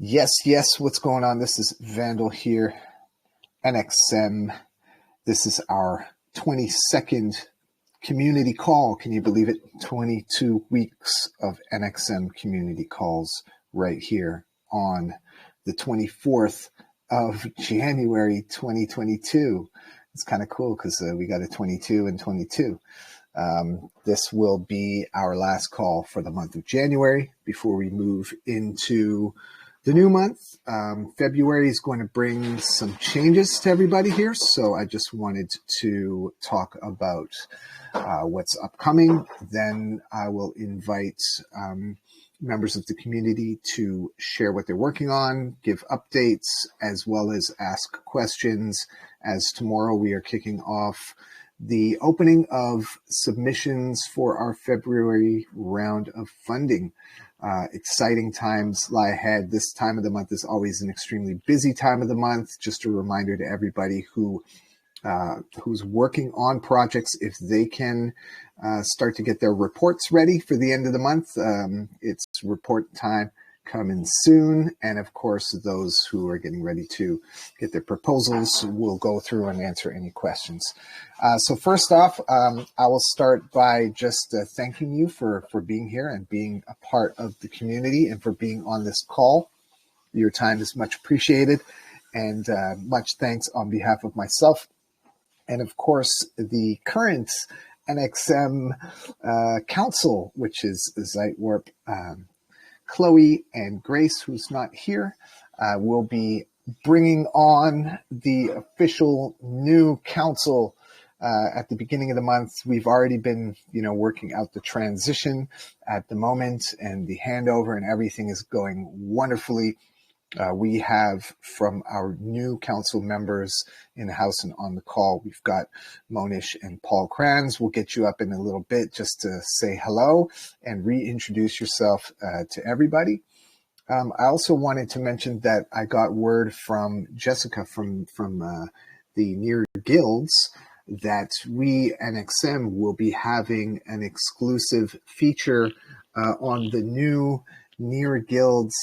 Yes, what's going on? This is Vandal here, NxM. This is our 22nd community call. Can you believe it? 22 weeks of NxM community calls right here on the 24th of January 2022. It's kind of cool because we got a 22 and 22. This will be our last call for the month of January before we move into the new month. February is going to bring some changes to everybody here, so I just wanted to talk about what's upcoming. Then I will invite members of the community to share what they're working on, give updates, as well as ask questions, as tomorrow we are kicking off the opening of submissions for our February round of funding. Exciting times lie ahead. This time of the month is always an extremely busy time of the month. Just a reminder to everybody who's working on projects, if they can start to get their reports ready for the end of the month. It's report time coming soon. And of course, those who are getting ready to get their proposals will go through and answer any questions. So first off, I will start by just thanking you for being here and being a part of the community and for being on this call. Your time is much appreciated, and much thanks on behalf of myself and of course the current NxM Council, which is Zeitwarp. Chloe and Grace, who's not here, will be bringing on the official new council at the beginning of the month. We've already been, working out the transition at the moment, and the handover and everything is going wonderfully. We have from our new council members in the house and on the call, we've got Monish and Paul Kranz. We'll get you up in a little bit just to say hello and reintroduce yourself to everybody. I also wanted to mention that I got word from Jessica from the Near Guilds that we, NxM, will be having an exclusive feature on the new Near Guilds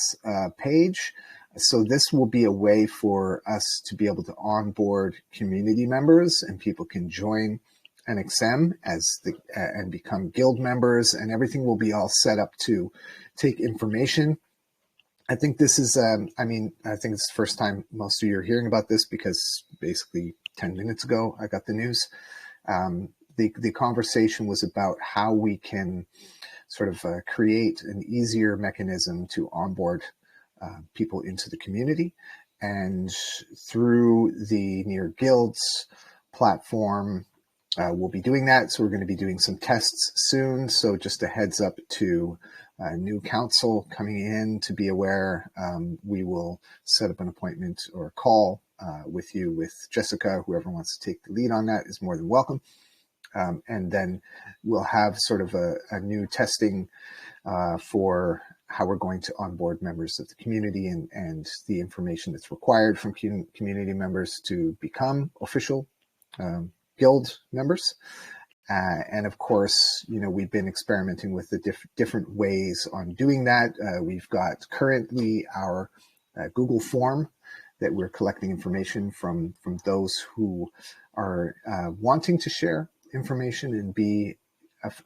page. So this will be a way for us to be able to onboard community members, and people can join NxM and become guild members, and everything will be all set up to take information. I think this is, I think it's the first time most of you are hearing about this, because basically 10 minutes ago I got the news. The conversation was about how we can sort of create an easier mechanism to onboard people into the community, and through the Near Guilds platform, we'll be doing that. So we're going to be doing some tests soon. So just a heads up to new council coming in to be aware. We will set up an appointment or a call with you, with Jessica. Whoever wants to take the lead on that is more than welcome. And then we'll have sort of a new testing for how we're going to onboard members of the community and the information that's required from community members to become official guild members. And of course, we've been experimenting with the different ways on doing that. We've got currently our Google form that we're collecting information from those who are wanting to share information and be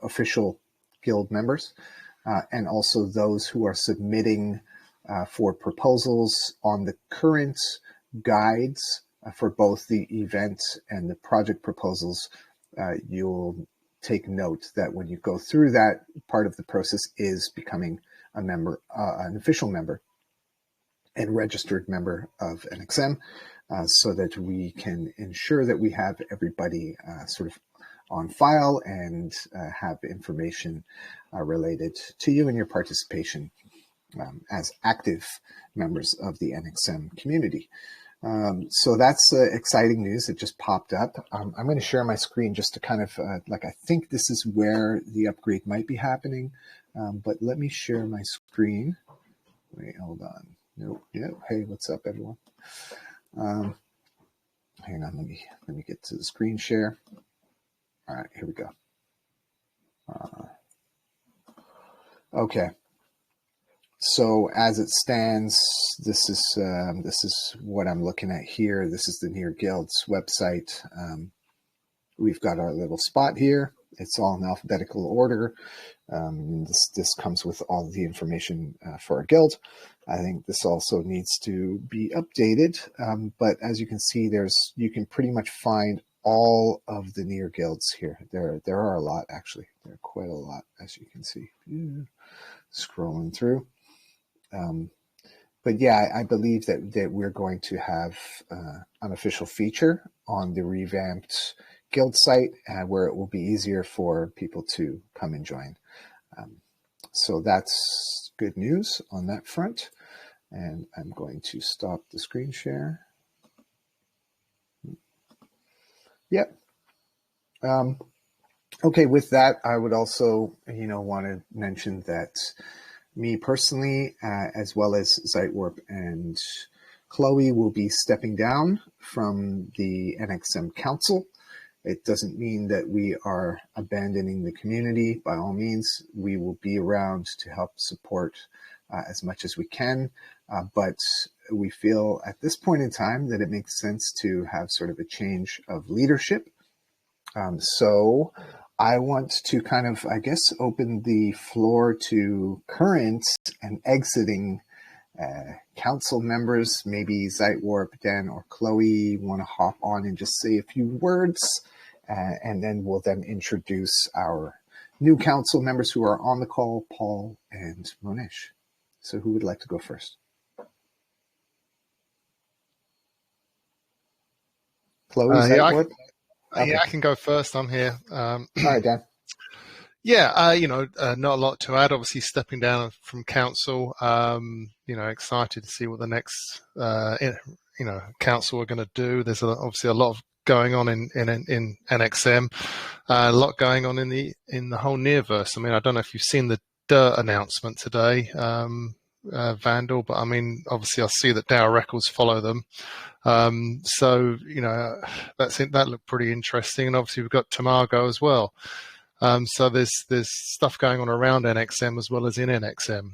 official guild members. And also those who are submitting for proposals on the current guides for both the event and the project proposals. You'll take note that when you go through that, part of the process is becoming a member, an official member and registered member of NxM, so that we can ensure that we have everybody sort of on file and have information related to you and your participation as active members of the NxM community. So that's exciting news that just popped up. I'm going to share my screen just to kind of, I think this is where the upgrade might be happening, but let me share my screen. Wait, hold on. No. Hey, what's up, everyone? Hang on, let me get to the screen share. All right, here we go. Okay. So as it stands, this is what I'm looking at here. This is the Near Guild's website. We've got our little spot here. It's all in alphabetical order. This comes with all the information for our guild. I think this also needs to be updated. But as you can see, you can pretty much find all of the Near guilds here. There are a lot, actually. There are quite a lot, as you can see. Scrolling through. But yeah, I believe that we're going to have an official feature on the revamped guild site where it will be easier for people to come and join. So that's good news on that front. And I'm going to stop the screen share. Yep. Okay, with that, I would also, want to mention that me personally, as well as Zeitwarp and Chloe, will be stepping down from the NxM Council. It doesn't mean that we are abandoning the community. By all means, we will be around to help support as much as we can. But we feel at this point in time that it makes sense to have sort of a change of leadership. So I want to kind of, I guess, open the floor to current and exiting council members. Maybe Zeitwarp, Dan, or Chloe want to hop on and just say a few words, and then we'll then introduce our new council members who are on the call, Paul and Monish. So who would like to go first? Chloe, Zeitwarp? Yeah, I can go first. I'm here. All right, Dan. Yeah, not a lot to add. Obviously, stepping down from council. Excited to see what the next, council are going to do. There's obviously a lot of going on in NxM, a lot going on in the whole Nearverse. I mean, I don't know if you've seen the Dirt announcement today, Vandal, but I mean, obviously, I see that Dow Records follow them. So that's it. That looked pretty interesting, and obviously we've got Tamago as well. So there's stuff going on around NxM as well as in NxM.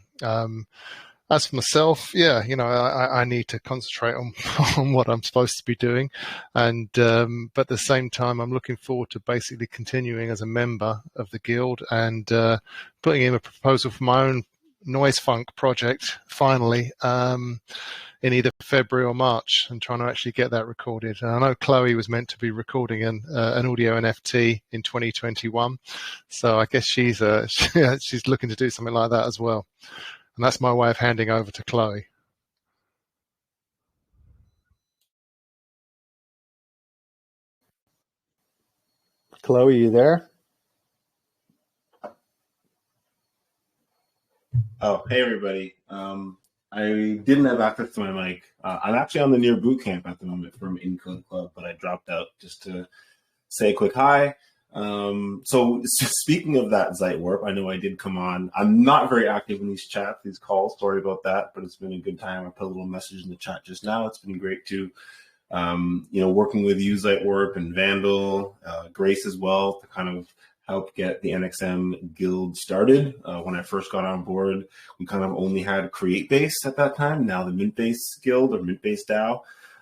As for myself, yeah, I need to concentrate on what I'm supposed to be doing, and but at the same time, I'm looking forward to basically continuing as a member of the guild and putting in a proposal for my own noise funk project finally in either February or March, and trying to actually get that recorded. And I know Chloe was meant to be recording an audio NFT in 2021, so I guess she's looking to do something like that as well. And that's my way of handing over to Chloe. Chloe, you there? Oh, hey everybody. I didn't have access to my mic. I'm actually on the Near boot camp at the moment from Income Club, but I dropped out just to say a quick hi. So speaking of that, Zeitwarp, I know I did come on. I'm not very active in these chats, these calls. Sorry about that, but it's been a good time. I put a little message in the chat just now. It's been great to, working with you, Zeitwarp, and Vandal, Grace as well, to kind of help get the NxM guild started. When I first got on board, we kind of only had CreateBase at that time, now the Mintbase guild or Mintbase DAO.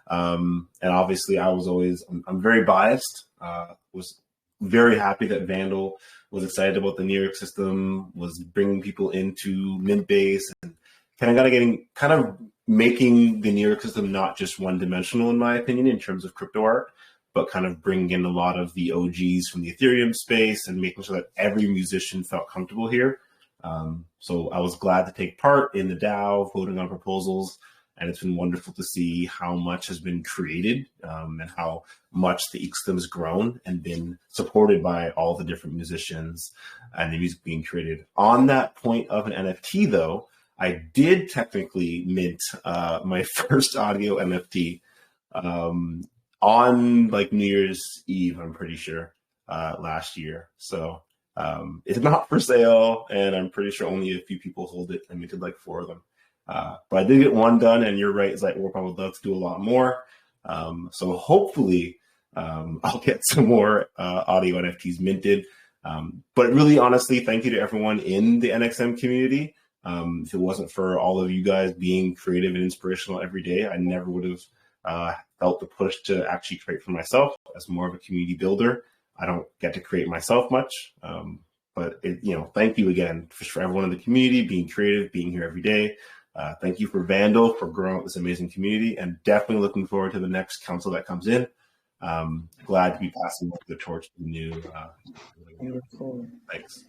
And obviously I'm very biased, was very happy that Vandal was excited about the Near system, was bringing people into Mintbase, and kind of making the Near system not just one-dimensional, in my opinion, in terms of crypto art, but kind of bringing in a lot of the OGs from the Ethereum space and making sure that every musician felt comfortable here. So I was glad to take part in the DAO, voting on proposals, and it's been wonderful to see how much has been created and how much the ecosystem has grown and been supported by all the different musicians and the music being created. On that point of an NFT, though, I did technically mint my first audio NFT on like New Year's Eve, I'm pretty sure, last year. So it's not for sale, and I'm pretty sure only a few people hold it. I minted like 4 of them. But I did get one done, and you're right, Zeitwarp, I would love to do a lot more. So hopefully I'll get some more audio NFTs minted. But really, honestly, thank you to everyone in the NxM community. If it wasn't for all of you guys being creative and inspirational every day, I never would have felt the push to actually create for myself. As more of a community builder, I don't get to create myself much. But thank you again for everyone in the community being creative, being here every day. Thank you for Vandal for growing up this amazing community, and definitely looking forward to the next council that comes in. Glad to be passing the torch to the new. Thanks.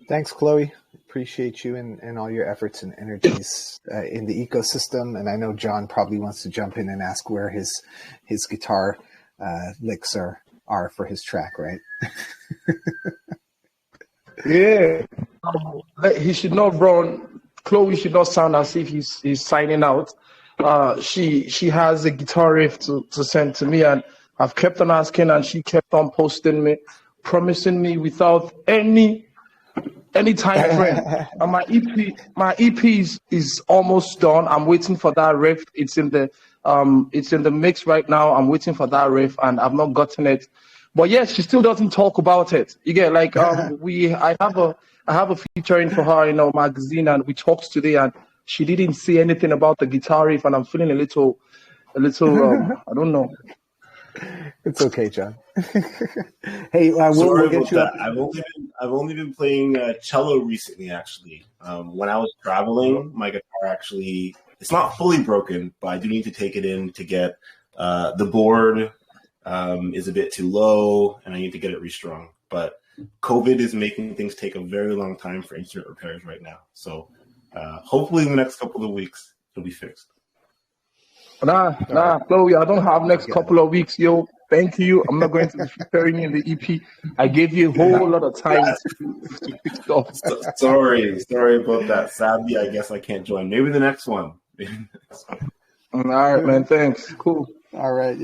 Thanks, Chloe. Appreciate you and all your efforts and energies in the ecosystem. And I know John probably wants to jump in and ask where his guitar licks are for his track, right? Yeah. He should not run. Chloe should not sound as if he's signing out. She has a guitar riff to send to me, and I've kept on asking, and she kept on posting me, promising me without any time frame. And my EP is almost done. I'm waiting for that riff. It's in the mix right now. I'm waiting for that riff, and I've not gotten it. But yes, she still doesn't talk about it. You get like I have a featuring for her in our magazine, and we talked today, and she didn't see anything about the guitar riff, and I'm feeling a little I don't know. It's okay, John. Hey, we'll get you up. I've only been playing cello recently, actually. When I was traveling, my guitar actually, it's not fully broken, but I do need to take it in to get the board is a bit too low, and I need to get it restrung. But COVID is making things take a very long time for instrument repairs right now. So hopefully in the next couple of weeks, it'll be fixed. Nah, Chloe, I don't have next couple of weeks, yo. Thank you. I'm not going to be preparing in the EP. I gave you a whole lot of time to fix stuff. Sorry about that. Sadly, I guess I can't join. Maybe the next one. All right, man. Thanks. Cool. All right,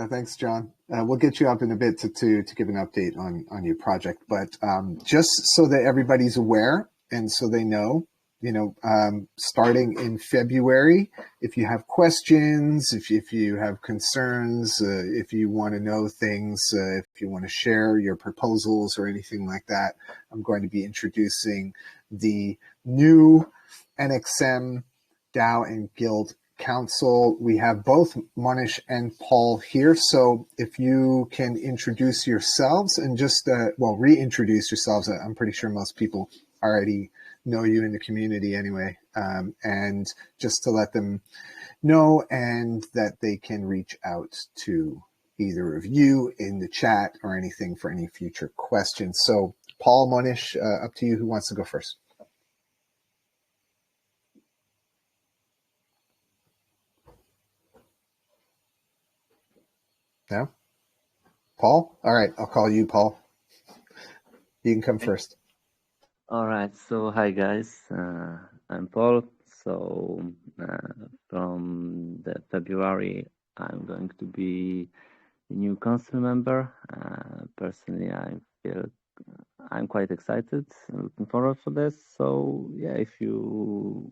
thanks, John. We'll get you up in a bit to give an update on your project. But just so that everybody's aware and so they know, starting in February, if you have questions, if you have concerns, if you want to know things, if you want to share your proposals or anything like that, I'm going to be introducing the new NxM DAO and Guild Council. We have both Monish and Paul here. So if you can introduce yourselves and just, reintroduce yourselves. I'm pretty sure most people already know you in the community anyway, and just to let them know and that they can reach out to either of you in the chat or anything for any future questions. So Paul, Monish, up to you. Who wants to go first? No? Paul? All right, I'll call you, Paul. You can come first. All right, so hi guys, I'm Paul. So from the February, I'm going to be a new council member. Personally, I feel I'm quite excited, looking forward for this. So yeah, if you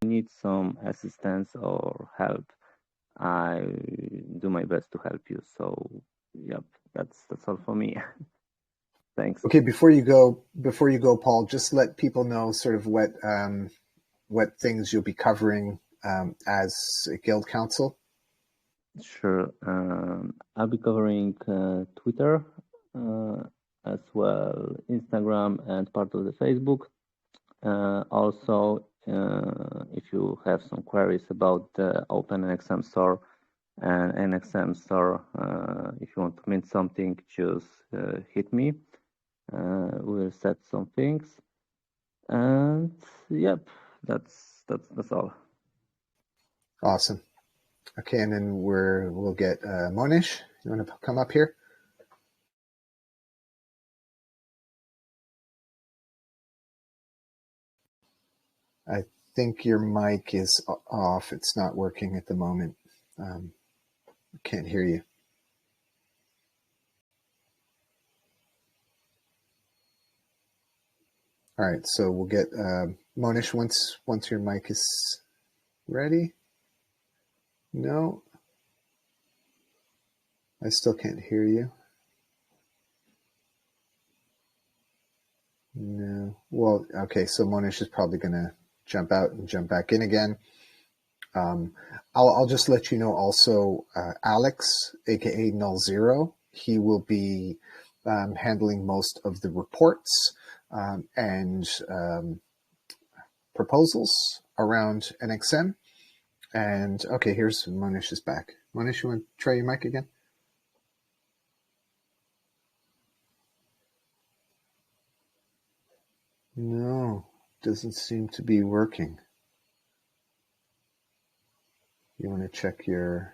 need some assistance or help, I do my best to help you. So yep, that's all for me. Thanks. Okay, before you go, Paul, just let people know sort of what things you'll be covering as a guild council. Sure. I'll be covering Twitter, as well Instagram and part of the Facebook. Also, if you have some queries about the Open NxM store and NxM store, if you want to mint something, just hit me. We'll set some things, and yep, that's all. Awesome. Okay, and then we'll get Monish. You want to come up here? I think your mic is off. It's not working at the moment. Can't hear you. All right, so we'll get Monish once your mic is ready. No, I still can't hear you. No. Well, okay, so Monish is probably going to jump out and jump back in again. I'll just let you know also, Alex, aka Null Zero, he will be handling most of the reports and proposals around NxM. And okay, here's Monish is back. Monish, you want to try your mic again? No, doesn't seem to be working. You want to check your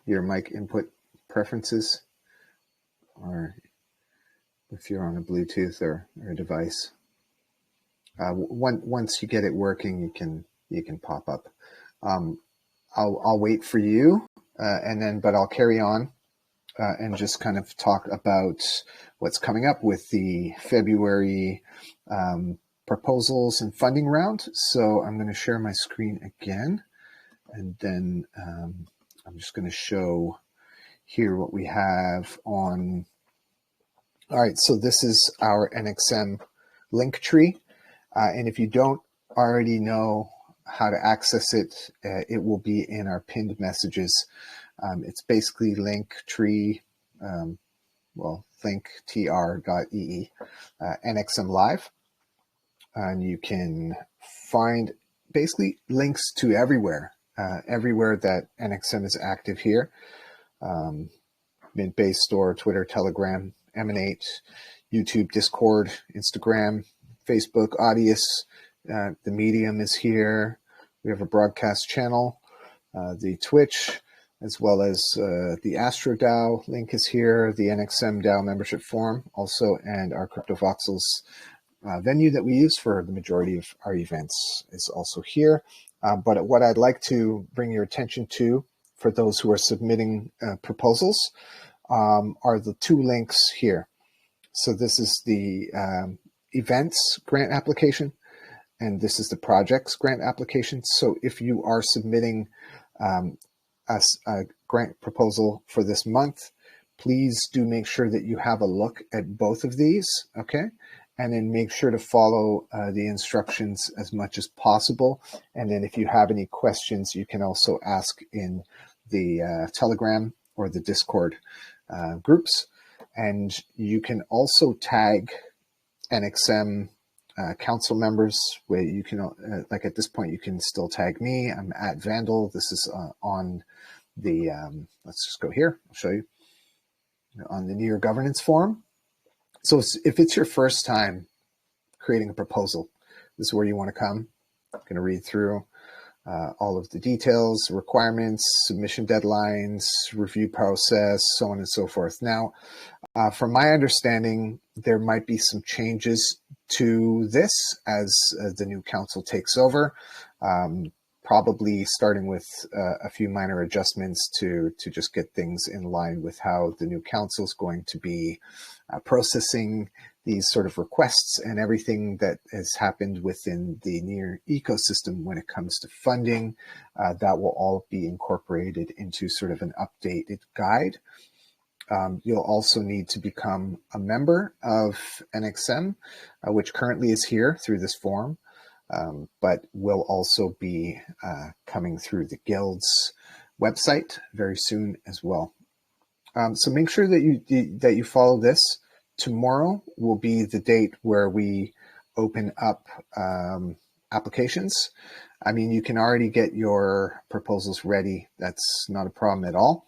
mic input preferences, or if you're on a Bluetooth or a device. Once you get it working, you can pop up. I'll wait for you, but I'll carry on and just kind of talk about what's coming up with the February proposals and funding round. So I'm going to share my screen again, and then I'm just going to show here what we have on. All right, so this is our NxM Link Tree. And if you don't already know how to access it, it will be in our pinned messages. It's basically Linktree, linktr.ee, NxM Live. And you can find basically links to everywhere that NxM is active here. Mint-based store, Twitter, Telegram, Emanate, YouTube, Discord, Instagram, Facebook, Audius. The Medium is here. We have a broadcast channel, the Twitch, as well as the Astro DAO link is here, the NxM DAO membership forum also, and our CryptoVoxels venue that we use for the majority of our events is also here. But what I'd like to bring your attention to for those who are submitting proposals are the two links here. So this is the events grant application, and this is the projects grant application. So if you are submitting a grant proposal for this month, please do make sure that you have a look at both of these, okay? And then make sure to follow the instructions as much as possible. And then if you have any questions, you can also ask in the Telegram or the Discord groups. And you can also tag NxM council members, where you can, like at this point, you can still tag me. I'm at Vandal. This is on the, let's just go here. I'll show you on the New Year Governance Forum. So if it's your first time creating a proposal, this is where you want to come. I'm going to read through all of the details, requirements, submission deadlines, review process, so on and so forth. Now, from my understanding, there might be some changes to this as the new council takes over, probably starting with a few minor adjustments to just get things in line with how the new council is going to be processing these sort of requests and everything that has happened within the NEAR ecosystem when it comes to funding. That will all be incorporated into sort of an updated guide. You'll also need to become a member of NxM, which currently is here through this forum, but will also be coming through the Guild's website very soon as well. So make sure that you follow this. Tomorrow will be the date where we open up applications. I mean, you can already get your proposals ready. That's not a problem at all.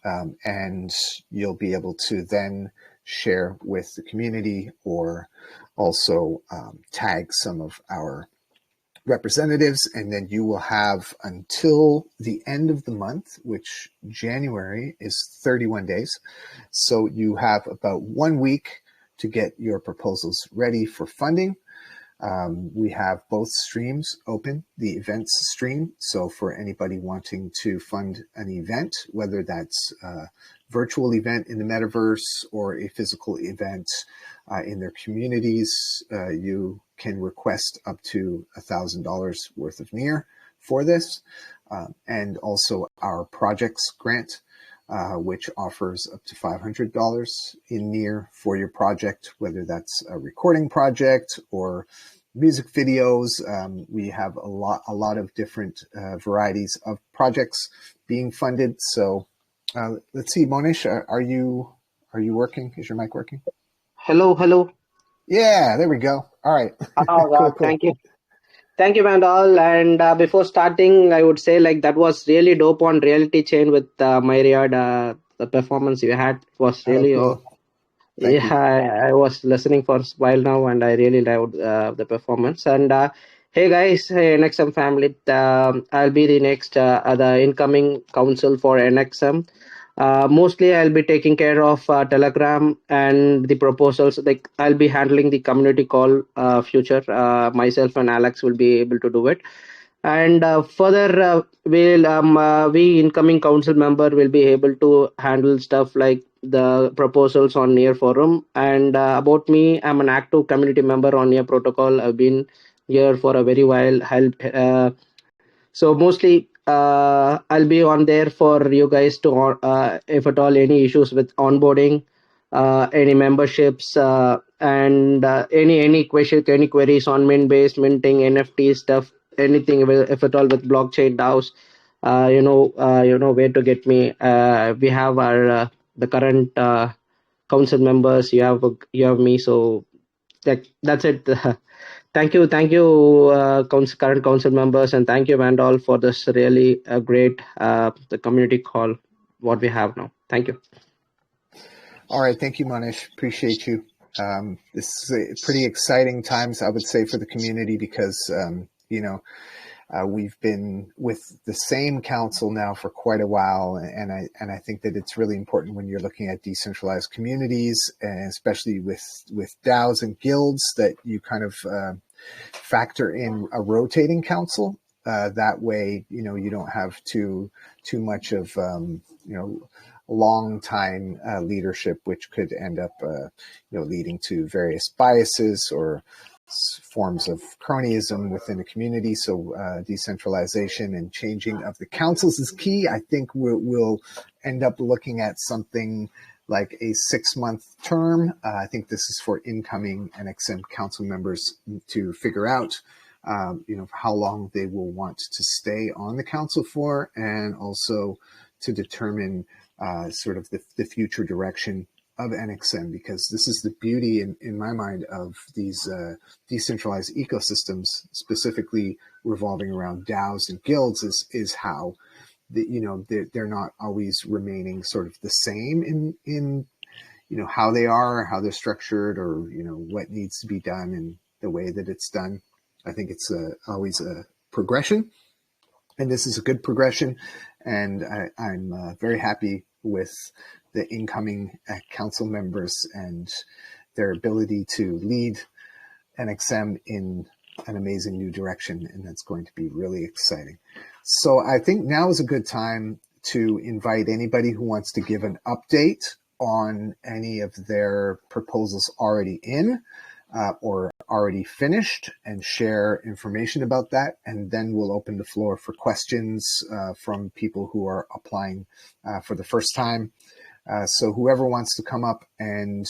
And you'll be able to then share with the community, or also tag some of our representatives, and then you will have until the end of the month, which January is 31 days. So you have about 1 week to get your proposals ready for funding. We have both streams open, the events stream. So for anybody wanting to fund an event, whether that's a virtual event in the metaverse or a physical event in their communities, you can request up to $1,000 worth of NEAR for this. And also our projects grant which offers up to $500 in Near for your project, whether that's a recording project or music videos. We have a lot of different varieties of projects being funded. So let's see, Monish, are you working? Is your mic working? Hello. Yeah, there we go. All right. Oh, Cool. thank you. Thank you, Vandal. And before starting, I would say that was really dope on Reality Chain with Myriad. The performance you had was really cool. Thank you. I was listening for a while now, and I really loved the performance. And hey guys, hey NxM family, I'll be the next the incoming counsel for NxM. Mostly I'll be taking care of Telegram and the proposals. Like I'll be handling the community call future. Myself and Alex will be able to do it. And further, we incoming council member will be able to handle stuff like the proposals on Near Forum. And about me, I'm an active community member on Near Protocol. I've been here for a very while. So mostly I'll be on there for you guys to, if at all any issues with onboarding, any memberships, and any queries on mint based minting, NFT stuff, anything if at all with blockchain DAOs. You know where to get me. We have our the current council members. You have me. So that's it. Thank you, current council members, and thank you, Vandal, for this really great the community call. What we have now. Thank you. All right, thank you, Manish. Appreciate you. This is a pretty exciting times, I would say, for the community because we've been with the same council now for quite a while, and I think that it's really important when you're looking at decentralized communities, and especially with DAOs and guilds, that you kind of factor in a rotating council. That way, you don't have too much of long time leadership, which could end up leading to various biases or forms of cronyism within a community. So decentralization and changing of the councils is key. I think we'll end up looking at something like a 6-month term. I think this is for incoming NxM council members to figure out how long they will want to stay on the council for, and also to determine sort of the future direction of NxM, because this is the beauty in my mind of these decentralized ecosystems, specifically revolving around DAOs and guilds, is how they're not always remaining sort of the same in how they are, how they're structured, or what needs to be done and the way that it's done. I think it's always a progression, and this is a good progression, and I'm very happy with the incoming council members and their ability to lead NxM in an amazing new direction, and that's going to be really exciting. So I think now is a good time to invite anybody who wants to give an update on any of their proposals already in or already finished, and share information about that. And then we'll open the floor for questions from people who are applying for the first time. So whoever wants to come up and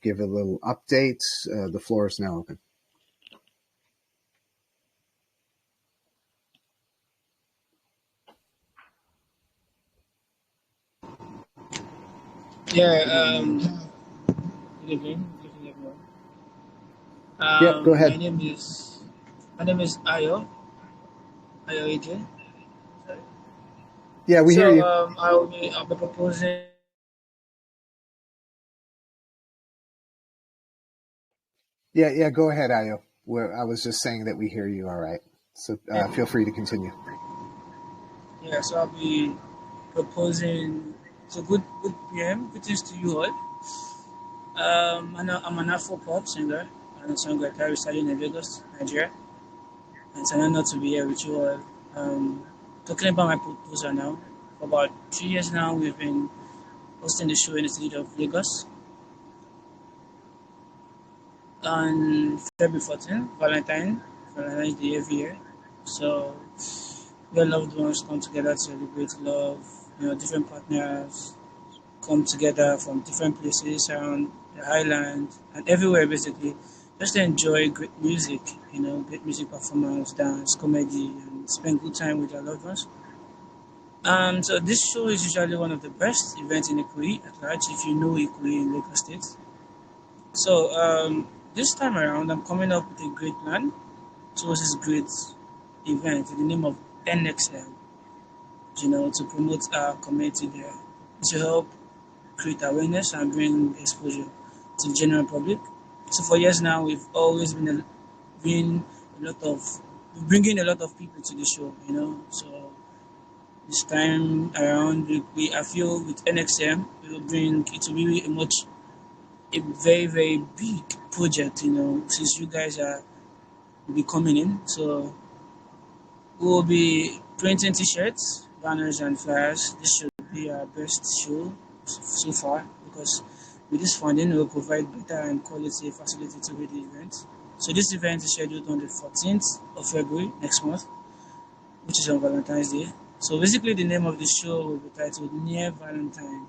give a little update, the floor is now open. Yeah, good evening everyone. Yeah, go ahead. My name is Ayo Adrian. Sorry. Yeah, we hear you. I'll be proposing. Yeah, go ahead, Ayo. I was just saying that we hear you all right. So feel free to continue. Yeah, so I'll be proposing. So good PM. Greetings to you all. I'm an Afro pop singer and a songwriter residing in Lagos, Nigeria. And it's an honor to be here with you all. Talking about my proposal now. For about 3 years now, we've been hosting the show in the city of Lagos. On February 14th, Valentine's Day every year. So your loved ones come together to celebrate love, different partners come together from different places around the highland and everywhere basically, just to enjoy great music, great music performance, dance, comedy, and spend good time with their loved ones. So this show is usually one of the best events in Ikoyi at large, if you know Ikoyi in Lagos State. So this time around, I'm coming up with a great plan towards this great event in the name of NxM, to promote our community there, to help create awareness and bring exposure to the general public. So for years now, we've always been bringing a lot of people to the show, So this time around, I feel with NxM, it will be a very, very big project, since you guys will be coming in. So we will be printing t-shirts, banners, and flyers. This should be our best show so far, because with this funding, we will provide better and quality facility to the event. So this event is scheduled on the 14th of February next month, which is on Valentine's Day. So basically, the name of the show will be titled Near Valentine.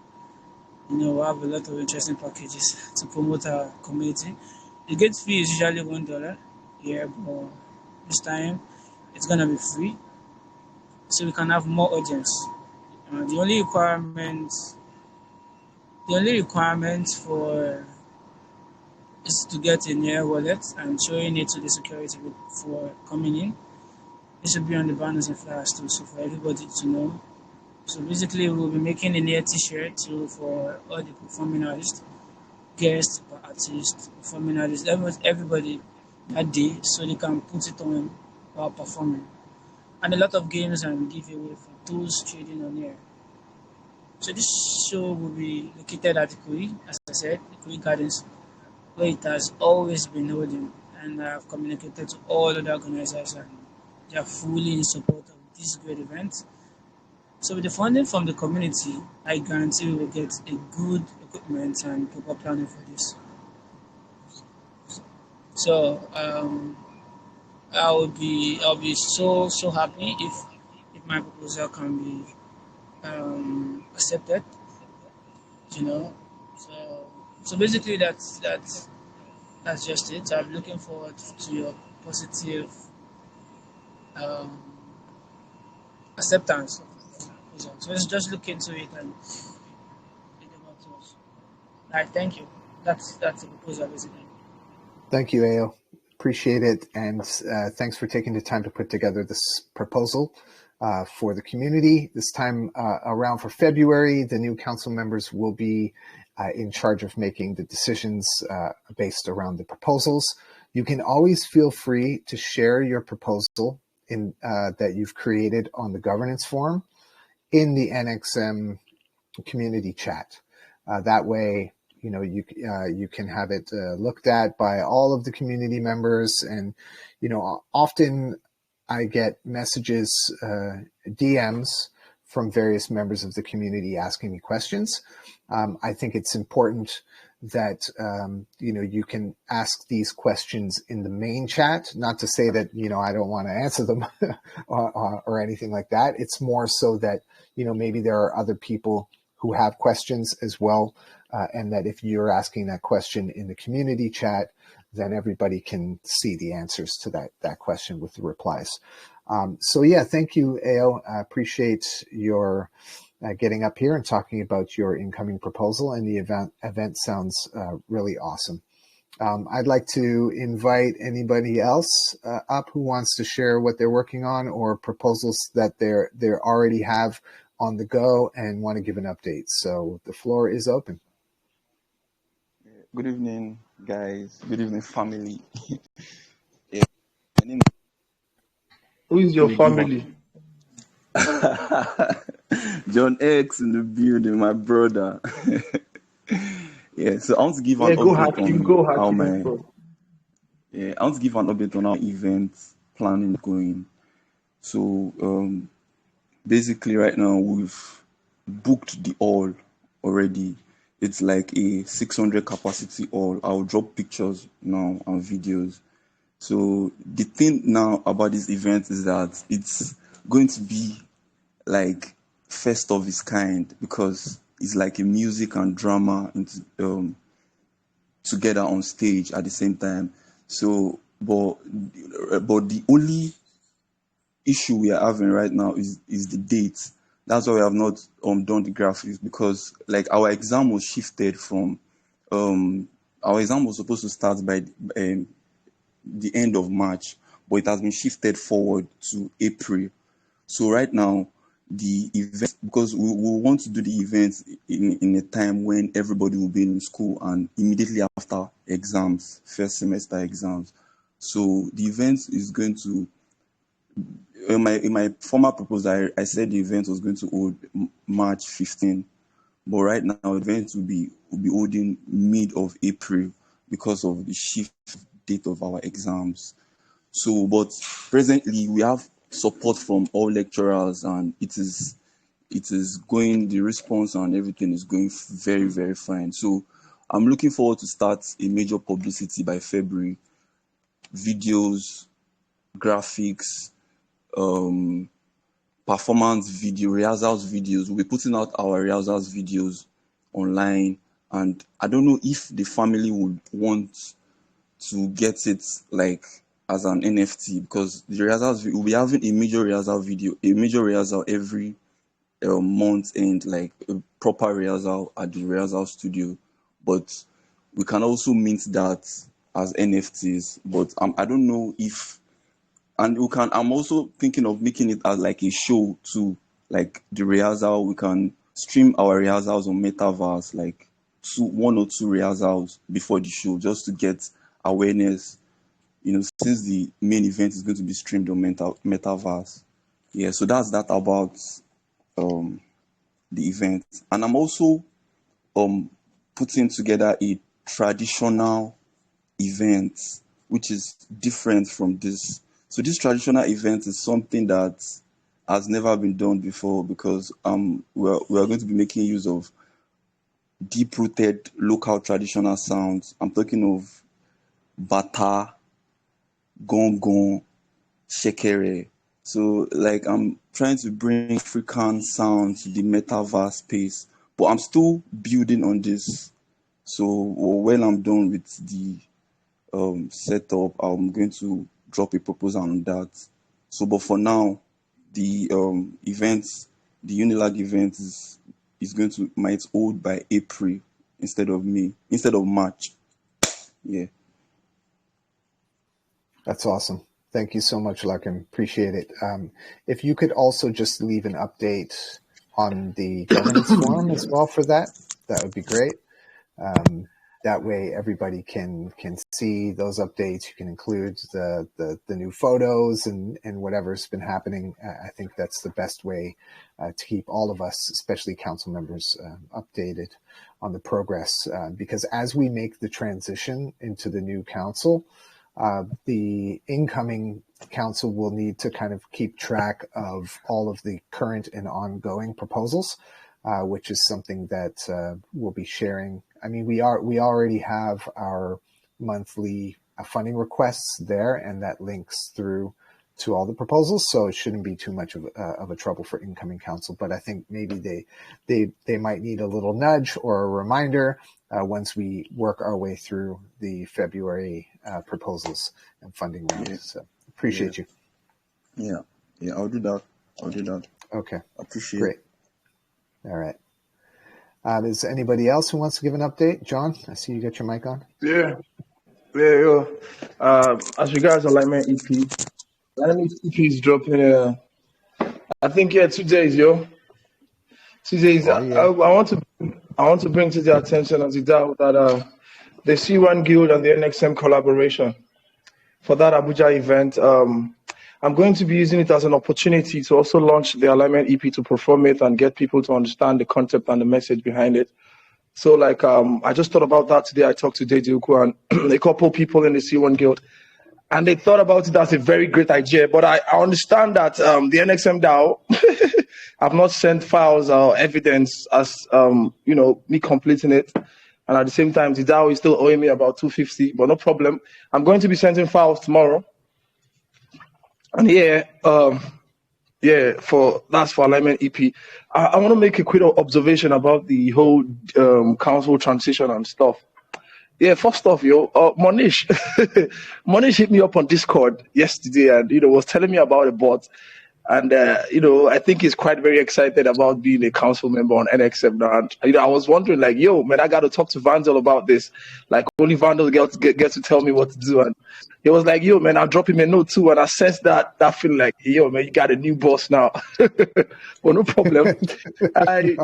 We'll have a lot of interesting packages to promote our community. The gate fee is usually $1 here, but this time it's gonna be free, so we can have more audience. The only requirement for is to get a near wallet and showing it to the security for coming in. It should be on the banners and flyers too, so for everybody to know. So basically, we'll be making a near t-shirt too for all the performing artists, guests, artists, performing artists, everybody that day, so they can put it on while performing. And a lot of games and giveaway for those trading on air. So this show will be located at Ikoyi, as I said, Ikoyi Gardens, where it has always been holding. And I have communicated to all other organizers, and they are fully in support of this great event. So with the funding from the community, I guarantee we will get a good equipment and proper planning for this. So I'll be so happy if my proposal can be accepted. So basically that's just it. I'm looking forward to your positive acceptance of the proposal. So let's just look into it and think about it. All right, thank you. That's the proposal basically. Thank you, Ayo. Appreciate it, and thanks for taking the time to put together this proposal for the community. This time around for February, the new council members will be in charge of making the decisions based around the proposals. You can always feel free to share your proposal that you've created on the governance forum in the NxM community chat. That way, you can have it looked at by all of the community members. And, often I get messages, DMs from various members of the community asking me questions. I think it's important that, you can ask these questions in the main chat, not to say that, I don't want to answer them or anything like that. It's more so that, maybe there are other people who have questions as well. And that if you're asking that question in the community chat, then everybody can see the answers to that question with the replies. So yeah, thank you, Ayo. I appreciate your getting up here and talking about your incoming proposal, and the event sounds really awesome. I'd like to invite anybody else up who wants to share what they're working on or proposals that they already have on the go and want to give an update. So the floor is open. Good evening, guys. Good evening, family. Who is your family? John X in the building, my brother. Yeah, so I want to give an update I want to give an update on how event planning is going. So basically right now we've booked the hall already. It's like a 600 capacity hall. I'll drop pictures now and videos. So the thing now about this event is that it's going to be like first of its kind because it's like a music and drama together on stage at the same time. So, but the only issue we are having right now is the date. That's why we have not done the graphics, because like our exam was shifted from our exam was supposed to start by the end of March, but it has been shifted forward to April. So right now, the event, because we want to do the events in a time when everybody will be in school and immediately after exams, first semester exams. So the event is going to, in my former proposal, I said the event was going to hold March 15, but right now the event will be holding mid of April because of the shift date of our exams. So, but presently we have support from all lecturers, and it is going, the response and everything is going very, very fine. So I'm looking forward to start a major publicity by February. Videos, graphics, performance video, rehearsals videos. We'll be putting out our rehearsals videos online, and I don't know if the family would want to get it like as an NFT, because the rehearsals, we'll be having a major rehearsal video, a major rehearsal every month, and like a proper rehearsal at the rehearsal studio. But we can also mint that as NFTs. But I don't know if, and we can. I'm also thinking of making it as like a show too, like the rehearsal. We can stream our rehearsals on Metaverse, like 1 or 2 rehearsals before the show, just to get awareness. Since the main event is going to be streamed on Metaverse. Yeah, so that's that about the event. And I'm also putting together a traditional event, which is different from this. So this traditional event is something that has never been done before, because we are going to be making use of deep-rooted local traditional sounds. I'm talking of bata, gong, shekere. So like I'm trying to bring African sound to the metaverse space, but I'm still building on this. So when I'm done with the setup, I'm going to drop a proposal on that. So, but for now, the events, the Unilag event is going to might hold by April instead of March. Yeah. That's awesome. Thank you so much, Larkin. Appreciate it. If you could also just leave an update on the governance forum as well for that would be great. That way everybody can see those updates. You can include the new photos and whatever's been happening. I think that's the best way to keep all of us, especially council members, updated on the progress. Because as we make the transition into the new council, the incoming council will need to kind of keep track of all of the current and ongoing proposals, which is something that we'll be sharing. I mean, we already have our monthly funding requests there, and that links through to all the proposals, so it shouldn't be too much of a trouble for incoming council. But I think maybe they might need a little nudge or a reminder once we work our way through the February proposals and funding round. Yeah. So appreciate you. Yeah, I'll do that. Okay, appreciate. Great. All right. Is anybody else who wants to give an update? John, I see you got your mic on. Yeah. As regards Alignment EP, Alignment EP is dropping. I think 2 days, 2 days. Oh, yeah. I want to bring to the attention of the DAO that the C1 Guild and the NxM collaboration for that Abuja event. I'm going to be using it as an opportunity to also launch the Alignment EP, to perform it and get people to understand the concept and the message behind it. So like, I just thought about that today. I talked to Deji Uku and a couple people in the C1 Guild, and they thought about it as a very great idea. But I understand that the NxM DAO have not sent files or evidence as, me completing it. And at the same time, the DAO is still owing me about $250, but no problem. I'm going to be sending files tomorrow. And Yeah, that's for Alignment EP. I want to make a quick observation about the whole council transition and stuff. Yeah, first off, Monish, Monish hit me up on Discord yesterday, and was telling me about a bot, and I think he's quite very excited about being a council member on NxM now. And I was wondering, like, yo, man, I got to talk to Vandal about this. Like, only Vandal gets to tell me what to do, and he was like, yo, man, I'll drop him a note too, and I sensed that feeling like, yo, man, you got a new boss now. Well, no problem. I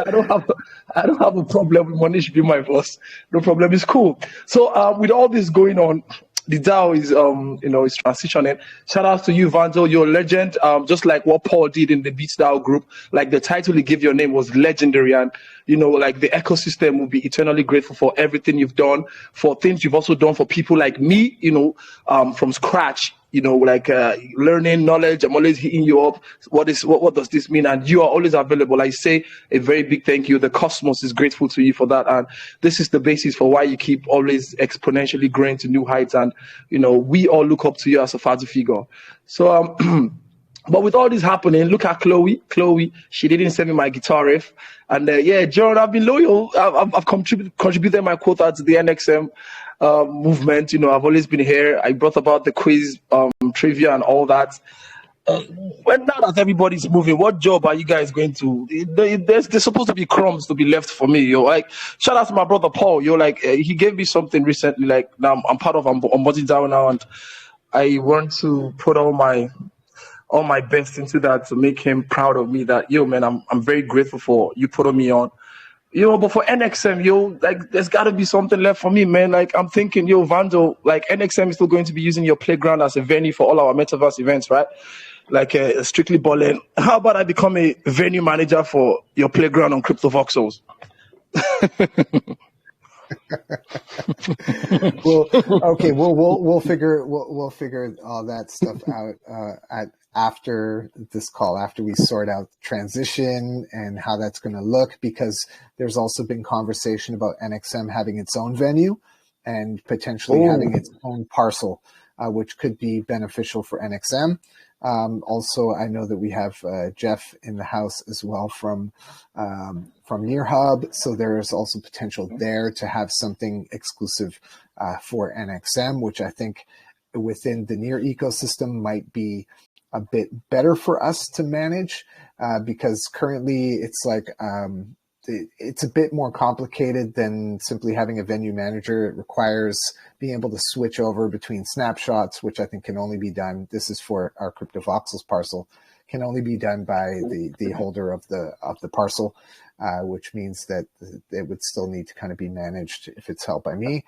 don't have a problem with Monish being my boss. No problem. It's cool. So with all this going on, the DAO is is transitioning. Shout out to you, Vandal. You're a legend. Just like what Paul did in the Beats DAO group. Like the title he gave your name was legendary, and like the ecosystem will be eternally grateful for everything you've done, for things you've also done for people like me. From scratch. Learning knowledge. I'm always hitting you up. What does this mean? And you are always available. I say a very big thank you. The cosmos is grateful to you for that. And this is the basis for why you keep always exponentially growing to new heights. And, we all look up to you as a father figure. So, but with all this happening, look at Chloe. Chloe, she didn't send me my guitar riff. And John, I've been loyal. I've contributed my quota to the NxM movement. I've always been here. I brought about the quiz, trivia, and all that. When now that everybody's moving, what job are you guys going to? There's supposed to be crumbs to be left for me. Like, shout out to my brother Paul. He gave me something recently. Like, now I'm part of Abuja Events now, and I want to put all my best into that to make him proud of me. That man, I'm very grateful for you putting me on. But for NxM, like, there's got to be something left for me, man. Like, I'm thinking, Vandal, like, NxM is still going to be using your playground as a venue for all our metaverse events, right? Like, Strictly Ballin'. How about I become a venue manager for your playground on Crypto Voxels? Well, okay, we'll figure all that stuff out after this call, after we sort out the transition and how that's going to look, because there's also been conversation about NxM having its own venue and potentially having its own parcel, which could be beneficial for NxM. Also, I know that we have Jeff in the house as well from Near Hub, so there is also potential there to have something exclusive for NxM, which I think within the Near ecosystem might be a bit better for us to manage, because currently it's like it's a bit more complicated than simply having a venue manager. It requires being able to switch over between snapshots, which I think can only be done. This is for our Crypto Voxels parcel, can only be done by the holder of the parcel, which means that it would still need to kind of be managed if it's held by me.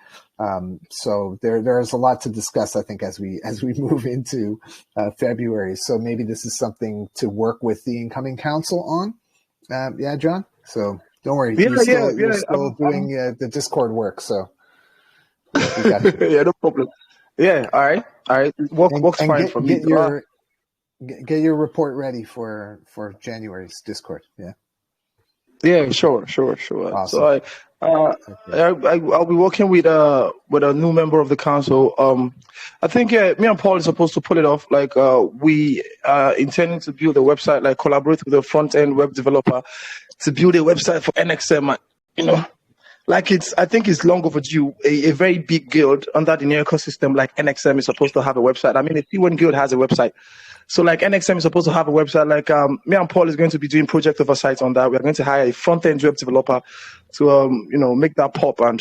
So there's a lot to discuss, I think, as we move into February. So maybe this is something to work with the incoming council on. Yeah, John. So don't worry, you're still doing the Discord work. So we got it. Yeah, no problem. Yeah, all right. Works fine for me. Get your report ready for January's Discord. Yeah. Yeah, sure. Awesome. So I'll be working with a new member of the council. I think me and Paul is supposed to pull it off. Like, we are intending to build a website, like collaborate with a front end web developer to build a website for NxM. I think it's long overdue. A very big guild under the new ecosystem like NxM is supposed to have a website. I mean, a T1 guild has a website. So like NxM is supposed to have a website. Like, me and Paul is going to be doing project oversight on that. We're going to hire a front end web developer to make that pop. And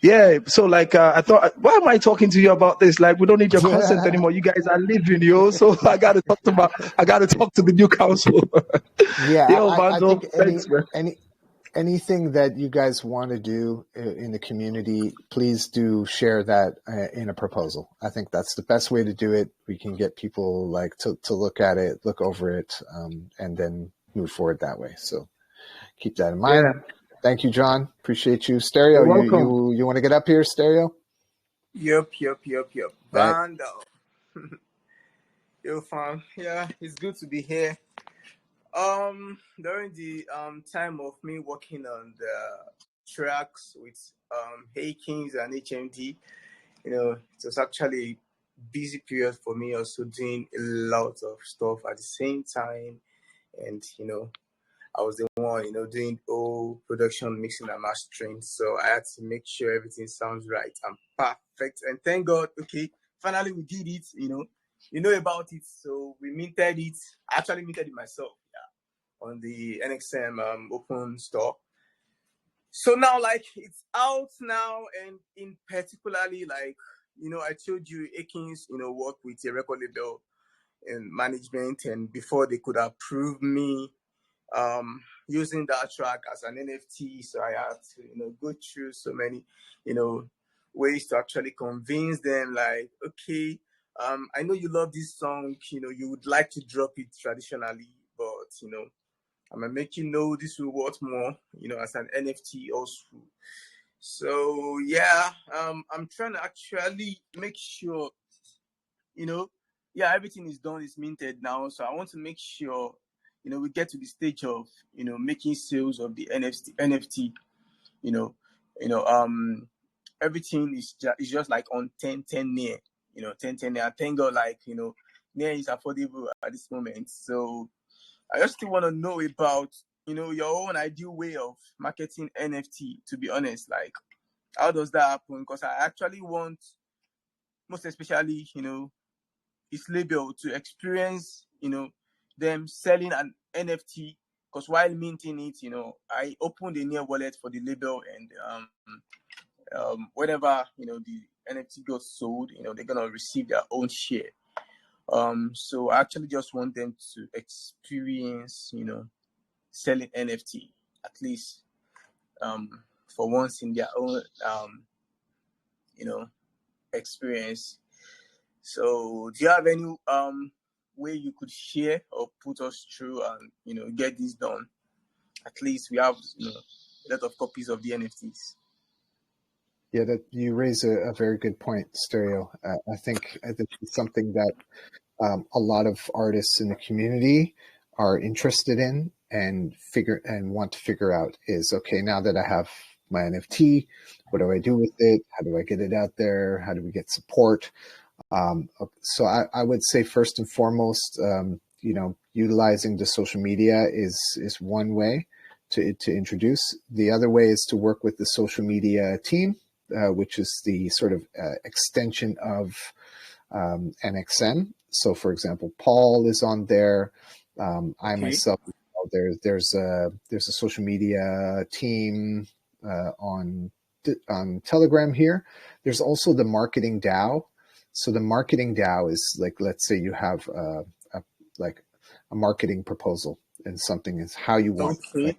yeah, so like I thought, why am I talking to you about this? Like, we don't need your consent anymore. You guys are leaving, So I gotta talk to the new council. Yeah, I think thanks, anything that you guys want to do in the community, please do share that in a proposal. I think that's the best way to do it. We can get people to look at it, look over it, and then move forward that way. So keep that in mind. Yeah. Thank you, John. Appreciate you. Stereo, you want to get up here, Stereo? Yep. Vandal. Yo, fam. Yeah, it's good to be here. During the time of me working on the tracks with Haykins and HMD, it was actually busy period for me, also doing a lot of stuff at the same time. And, I was the one, doing all production, mixing and mastering. So I had to make sure everything sounds right and perfect. And thank God, okay, finally we did it, you know about it. So we minted it. I actually minted it myself, on the NxM open store. So now, like, it's out now, and in particularly, like, I told you Akins, work with a record label and management, and before they could approve me using that track as an NFT, so I had to, go through so many, ways to actually convince them, like, okay, I know you love this song, you would like to drop it traditionally, but, I'm gonna make you know this will worth more, as an NFT also. So yeah, I'm trying to actually make sure, everything is done, it's minted now. So I want to make sure, we get to the stage of, making sales of the NFT, everything is just like on 10 near, 10 near. Thank God, like, near is affordable at this moment. So I just still want to know about, your own ideal way of marketing NFT, to be honest. Like, how does that happen? Because I actually want, most especially, its label to experience, them selling an NFT. Because while minting it, I opened a near wallet for the label, and whenever, the NFT gets sold, they're going to receive their own share. So I actually just want them to experience, selling NFT, at least for once in their own, experience. So do you have any way you could share or put us through and, get this done? At least we have, a lot of copies of the NFTs. Yeah, that you raise a very good point, Stereo. I think this is something that a lot of artists in the community are interested in and want to figure out is, okay, now that I have my NFT, what do I do with it? How do I get it out there? How do we get support? So I would say first and foremost, utilizing the social media is one way to introduce. The other way is to work with the social media team, which is the sort of extension of NxM. So, for example, Paul is on there. I myself, there's a social media team on Telegram here. There's also the marketing DAO. So the marketing DAO is like, let's say you have a marketing proposal, and something is how you want to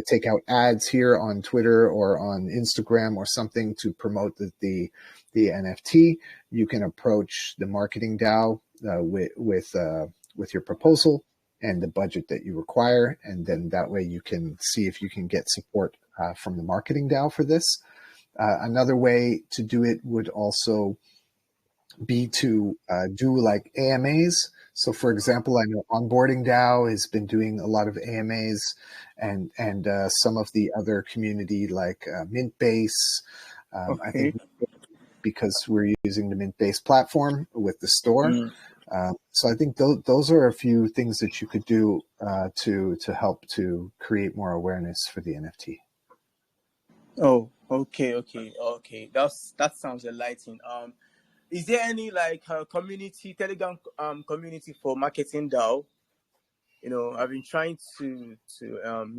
take out ads here on Twitter or on Instagram or something to promote the NFT. You can approach the marketing DAO with your proposal and the budget that you require, and then that way you can see if you can get support from the marketing DAO for this. Another way to do it would also be to do like AMAs. So, for example, I know Onboarding DAO has been doing a lot of AMAs, and some of the other community like Mintbase. I think because we're using the Mintbase platform with the store. So I think those are a few things that you could do to help to create more awareness for the NFT. Oh, okay. That sounds enlightening. Is there any like community, Telegram community for marketing DAO? I've been trying to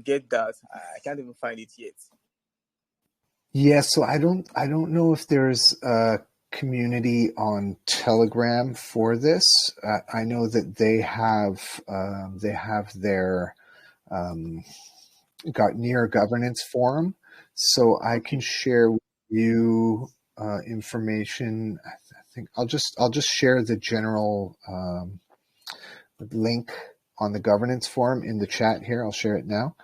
get that. I can't even find it yet. Yeah, so I don't know if there's a community on Telegram for this. I know that they have their near governance forum, so I can share with you information. I think I'll just share the general link on the governance forum in the chat here. I'll share it now.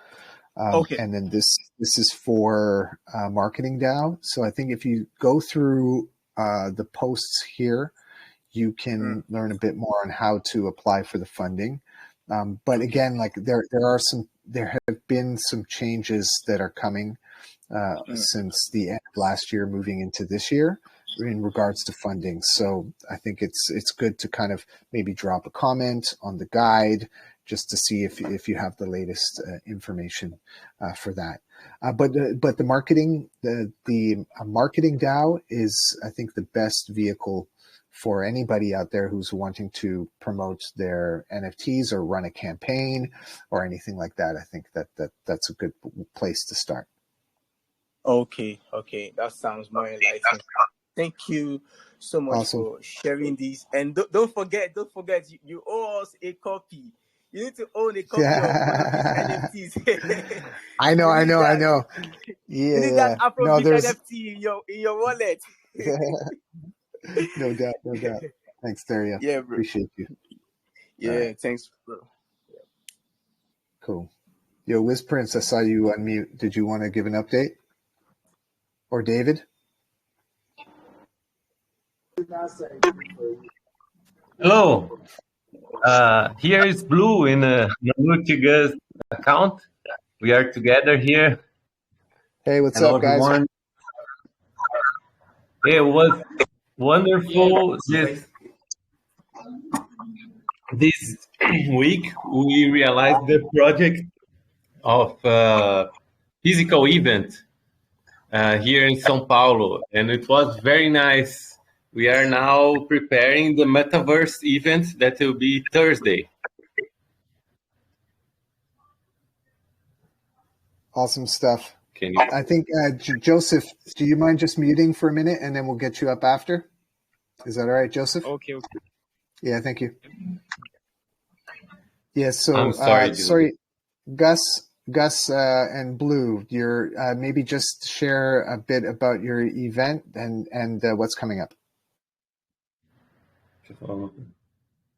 And then this is for marketing DAO. So I think if you go through the posts here, you can learn a bit more on how to apply for the funding. But again, like there have been some changes that are coming since the end of last year, moving into this year. in regards to funding. So I think it's good to kind of maybe drop a comment on the guide just to see if you have the latest information for that. But the marketing marketing DAO is, I think, the best vehicle for anybody out there who's wanting to promote their NFTs or run a campaign or anything like that. I think that's a good place to start. Okay, that sounds more enlightening. Thank you so much for sharing this. And don't forget, you owe us a copy. You need to own a copy of one of these NFTs. I know. Yeah. You need that Afrobeat NFT in your wallet. No doubt. Thanks, Dario. Yeah, bro. Appreciate you. Yeah, right. Thanks, bro. Yeah. Cool. Yo, Wiz Prince, I saw you unmute. Did you want to give an update? Or David? Hello. Here is Blue in Nanutiga's account. We are together here. Hey, what's up, guys? Everyone. It was wonderful this week. We realized the project of physical event here in São Paulo, and it was very nice. We are now preparing the metaverse event that will be Thursday. Awesome stuff. I think, Joseph, do you mind just muting for a minute and then we'll get you up after? Is that all right, Joseph? Okay. Yeah, thank you. Yeah, so I'm sorry, sorry, Gus and Blue, you're maybe just share a bit about your event and what's coming up.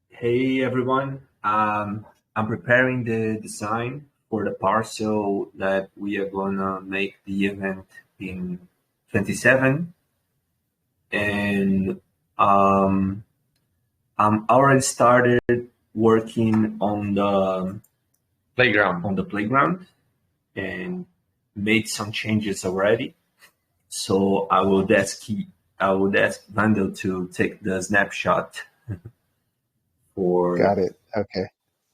Hey everyone, I'm preparing the design for the parcel that we are gonna make the event in 27, and I'm already started working on the playground and made some changes already. So I would ask Vandal to take the snapshot for. Got it. Okay.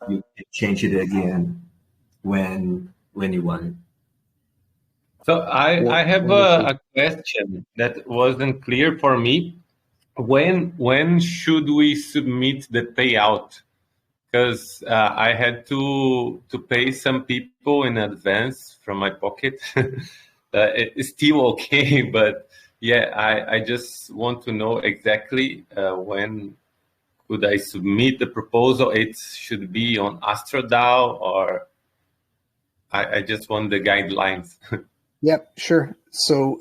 You can change it again when you want. So I have a question that wasn't clear for me. When should we submit the payout? Because I had to pay some people in advance from my pocket. It's still okay, but yeah, I just want to know exactly when could I submit the proposal. It should be on AstroDAO, or I just want the guidelines. Yep, sure. So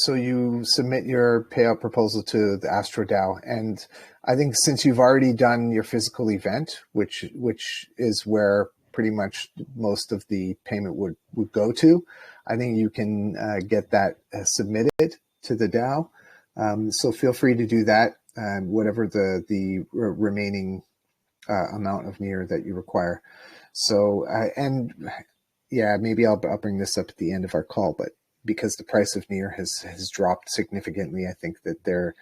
you submit your payout proposal to the AstroDAO, and I think since you've already done your physical event, which is where pretty much most of the payment would go to, I think you can get that submitted to the DAO. So feel free to do that, whatever the remaining amount of NEAR that you require. So and yeah, maybe I'll bring this up at the end of our call, but because the price of NEAR has dropped significantly, I think that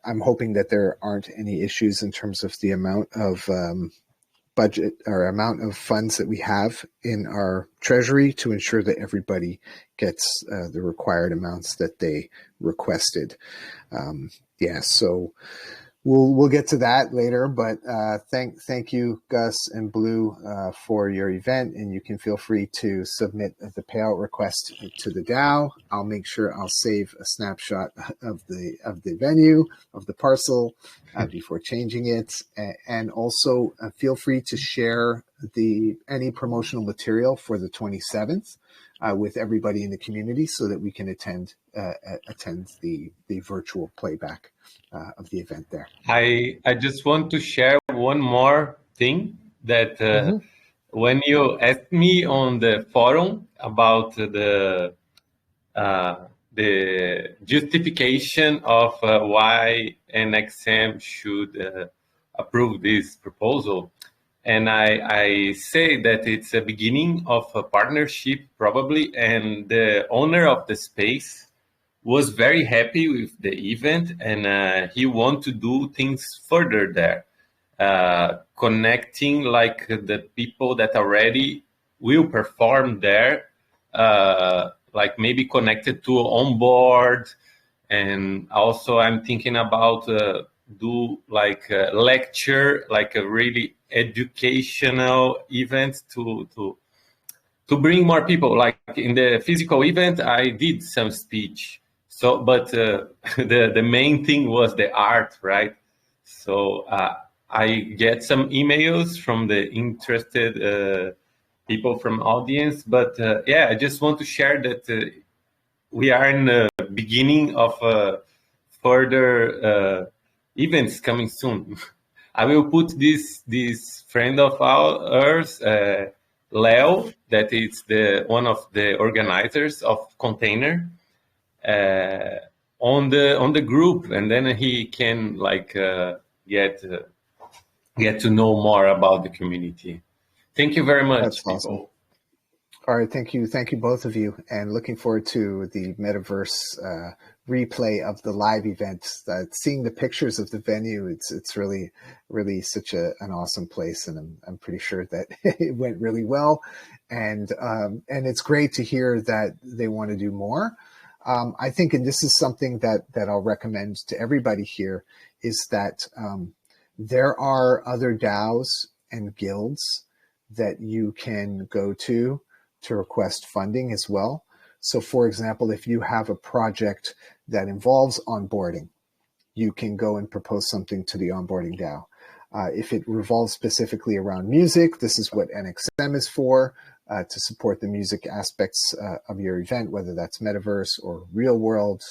I'm hoping that there aren't any issues in terms of the amount of budget or amount of funds that we have in our treasury to ensure that everybody gets the required amounts that they requested. Yeah, so we'll get to that later, but thank you, Gus and Blue, for your event, and you can feel free to submit the payout request to the DAO. I'll make sure I'll save a snapshot of the venue of the parcel before changing it, and also feel free to share any promotional material for the 27th with everybody in the community so that we can attend the virtual playback of the event there. I just want to share one more thing that when you asked me on the forum about the justification of why NxM should approve this proposal, and I say that it's a beginning of a partnership probably, and the owner of the space was very happy with the event, and he want to do things further there, connecting like the people that already will perform there, like maybe connected to onboard. And also I'm thinking about do like a lecture, like a really educational event to bring more people. Like in the physical event, I did some speech. So, but the main thing was the art, right? So I get some emails from the interested people from audience, but yeah, I just want to share that we are in the beginning of further events coming soon. I will put this friend of ours, Leo, that is one of the organizers of Container, on the group, and then he can like get to know more about the community. Thank you very much. That's people. Awesome. All right, thank you both of you, and looking forward to the metaverse replay of the live event. Seeing the pictures of the venue, it's really such an awesome place, and I'm pretty sure that it went really well, and it's great to hear that they want to do more. I think, and this is something that I'll recommend to everybody here, is that there are other DAOs and guilds that you can go to request funding as well. So for example, if you have a project that involves onboarding, you can go and propose something to the onboarding DAO. If it revolves specifically around music, this is what NxM is for, to support the music aspects of your event, whether that's metaverse or real world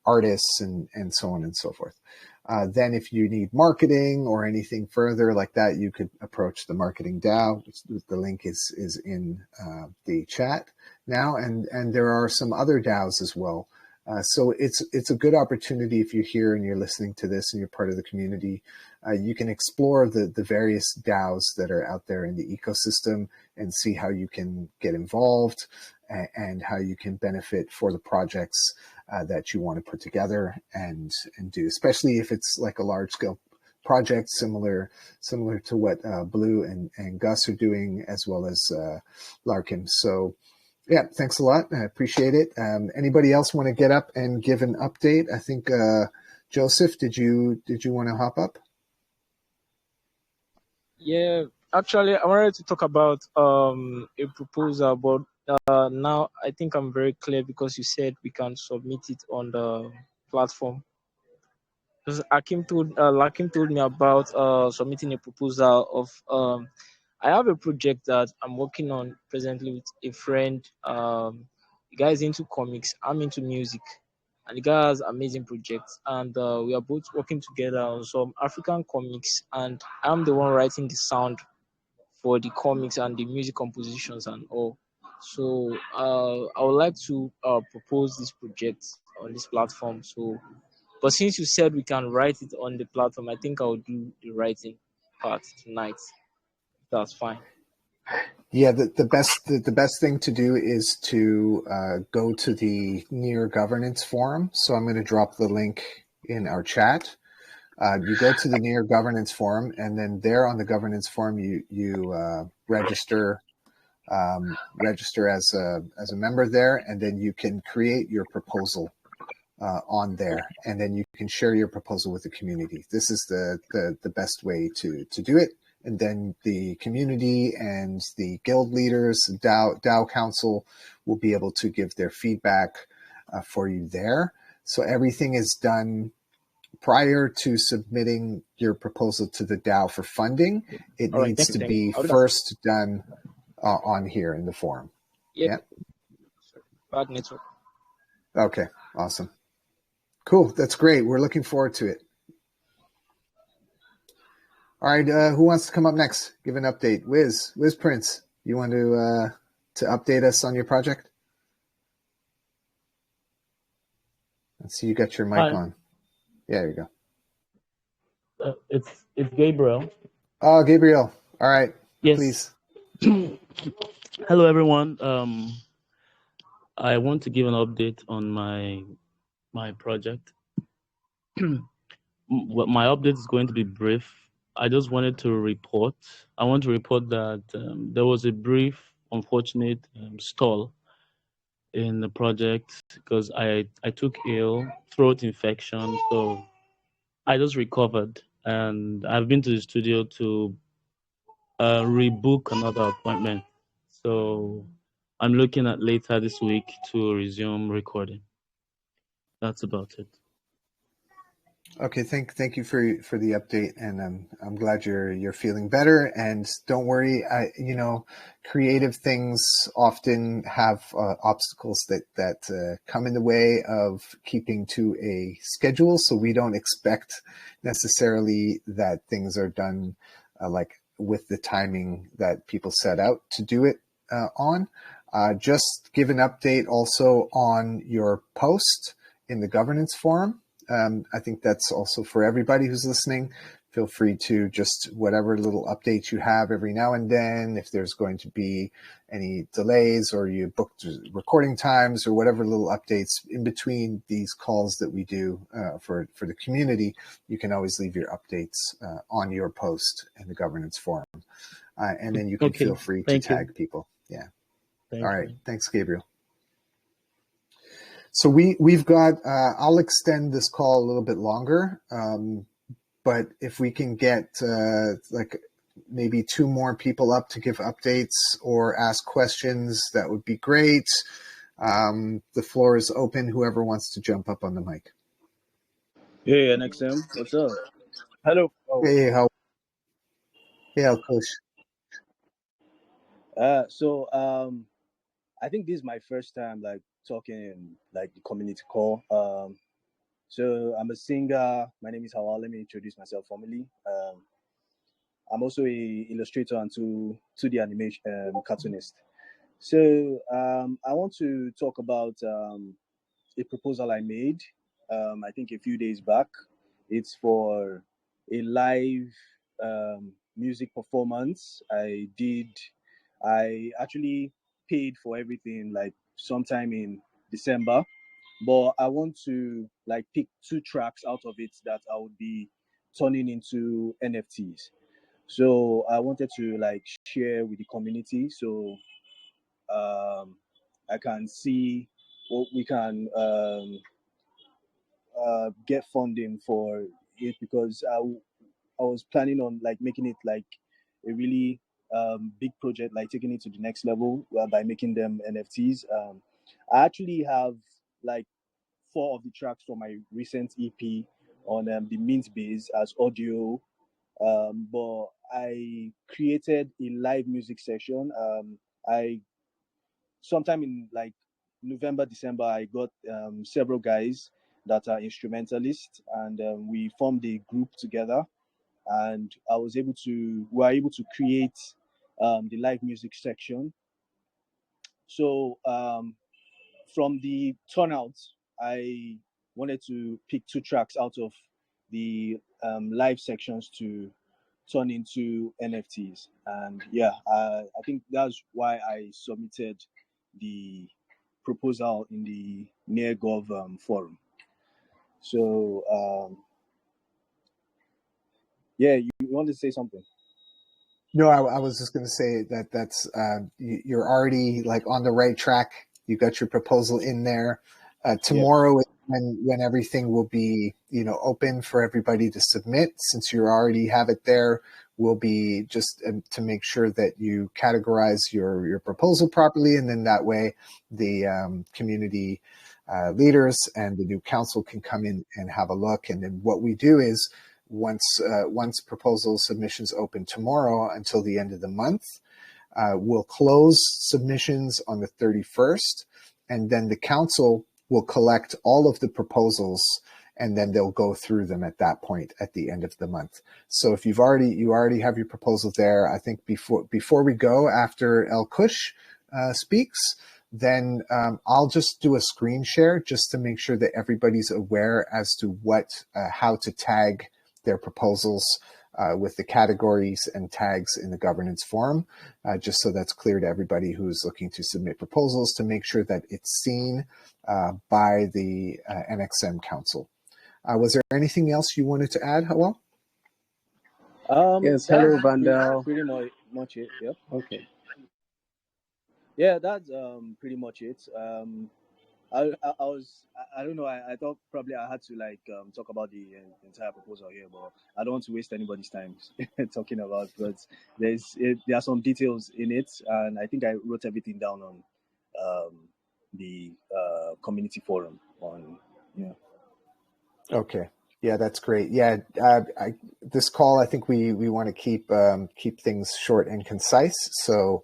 artists and so on and so forth. Then if you need marketing or anything further like that, you could approach the marketing DAO. The link is in the chat now, and there are some other DAOs as well. So it's a good opportunity if you're here and you're listening to this and you're part of the community. You can explore the various DAOs that are out there in the ecosystem and see how you can get involved and how you can benefit for the projects that you want to put together and do, especially if it's like a large scale project similar to what Blue and Gus are doing, as well as Larkin. So yeah, thanks a lot. I appreciate it. Anybody else want to get up and give an update? I think Joseph, did you want to hop up? Yeah, actually, I wanted to talk about a proposal, but now I think I'm very clear because you said we can submit it on the platform. Because Lakim told me about submitting a proposal of I have a project that I'm working on presently with a friend. The guy is into comics, I'm into music, and the guy has amazing projects, and we are both working together on some African comics, and I'm the one writing the sound for the comics and the music compositions and all. So I would like to propose this project on this platform. So, but since you said we can write it on the platform, I think I'll do the writing part tonight. That's fine. Yeah, the best thing to do is to go to the Near Governance Forum. So I'm going to drop the link in our chat. You go to the Near Governance Forum, and then there on the Governance Forum, you register as a member there, and then you can create your proposal on there, and then you can share your proposal with the community. This is the best way to do it. And then the community and the guild leaders, DAO Council, will be able to give their feedback for you there. So everything is done prior to submitting your proposal to the DAO for funding. It needs to be first done on here in the forum. Yep. Yeah. Bad network. Okay, awesome. Cool, that's great. We're looking forward to it. All right, who wants to come up next? Give an update. Wiz Prince, you want to update us on your project? Let's see, you got your mic on. Yeah, there you go. It's Gabriel. Oh, Gabriel. All right. Yes. Please. Hello, everyone. I want to give an update on my project. My update is going to be brief. I just wanted to report. I want to report that there was a brief, unfortunate stall in the project because I took ill, throat infection. So I just recovered, and I've been to the studio to rebook another appointment. So I'm looking at later this week to resume recording. That's about it. Okay, thank you for the update, and I'm glad you're feeling better. And don't worry, creative things often have obstacles that come in the way of keeping to a schedule. So we don't expect necessarily that things are done like with the timing that people set out to do it on. Just give an update also on your post in the governance forum. I think that's also for everybody who's listening. Feel free to just whatever little updates you have every now and then, if there's going to be any delays or you booked recording times or whatever little updates in between these calls that we do for the community, you can always leave your updates on your post in the governance forum. And then you can feel free to tag people. Yeah. All right. Thanks, Gabriel. So we've got, I'll extend this call a little bit longer, but if we can get like maybe 2 more people up to give updates or ask questions, that would be great. The floor is open, whoever wants to jump up on the mic. Hey, NxM, what's up? Hello. Oh. Hey, Coach. I think this is my first time like talking in like the community call. So I'm a singer. My name is Hawa. Let me introduce myself formally. I'm also a illustrator and 2D animation cartoonist. So I want to talk about a proposal I made. I think a few days back. It's for a live music performance I did. I actually paid for everything like sometime in December, but I want to like pick 2 tracks out of it that I would be turning into NFTs. So I wanted to like share with the community so I can see what we can get funding for it, because I was planning on like making it like a really big project, like taking it to the next level by making them NFTs. I actually have like 4 of the tracks from my recent EP on the Mint base as audio, but I created a live music session. I sometime in like November, December, I got several guys that are instrumentalists, and we formed a group together, and we were able to create the live music section. So from the turnout, I wanted to pick 2 tracks out of the live sections to turn into NFTs. And yeah, I think that's why I submitted the proposal in the NearGov forum. So yeah, you want to say something? No, I was just going to say that's you're already like on the right track. You got your proposal in there. Tomorrow is when everything will be open for everybody to submit. Since you already have it there, will be just to make sure that you categorize your proposal properly, and then that way the community leaders and the new council can come in and have a look. And then what we do is, once proposal submissions open tomorrow until the end of the month, we'll close submissions on the 31st, and then the council will collect all of the proposals, and then they'll go through them at that point at the end of the month. So if you already have your proposal there, I think before we go, after El Kush speaks, then I'll just do a screen share just to make sure that everybody's aware as to how to tag their proposals with the categories and tags in the governance forum, just so that's clear to everybody who's looking to submit proposals, to make sure that it's seen by the NxM Council. Was there anything else you wanted to add, Howell? Yes, hello, Vandal. Pretty much it. Yep. Okay. Yeah, that's pretty much it. I don't know. I thought probably I had to talk about the entire proposal here, but I don't want to waste anybody's time talking about. But there are some details in it, and I think I wrote everything down on the community forum on. Yeah. Okay. Yeah, that's great. Yeah, this call, I think we want to keep things short and concise, so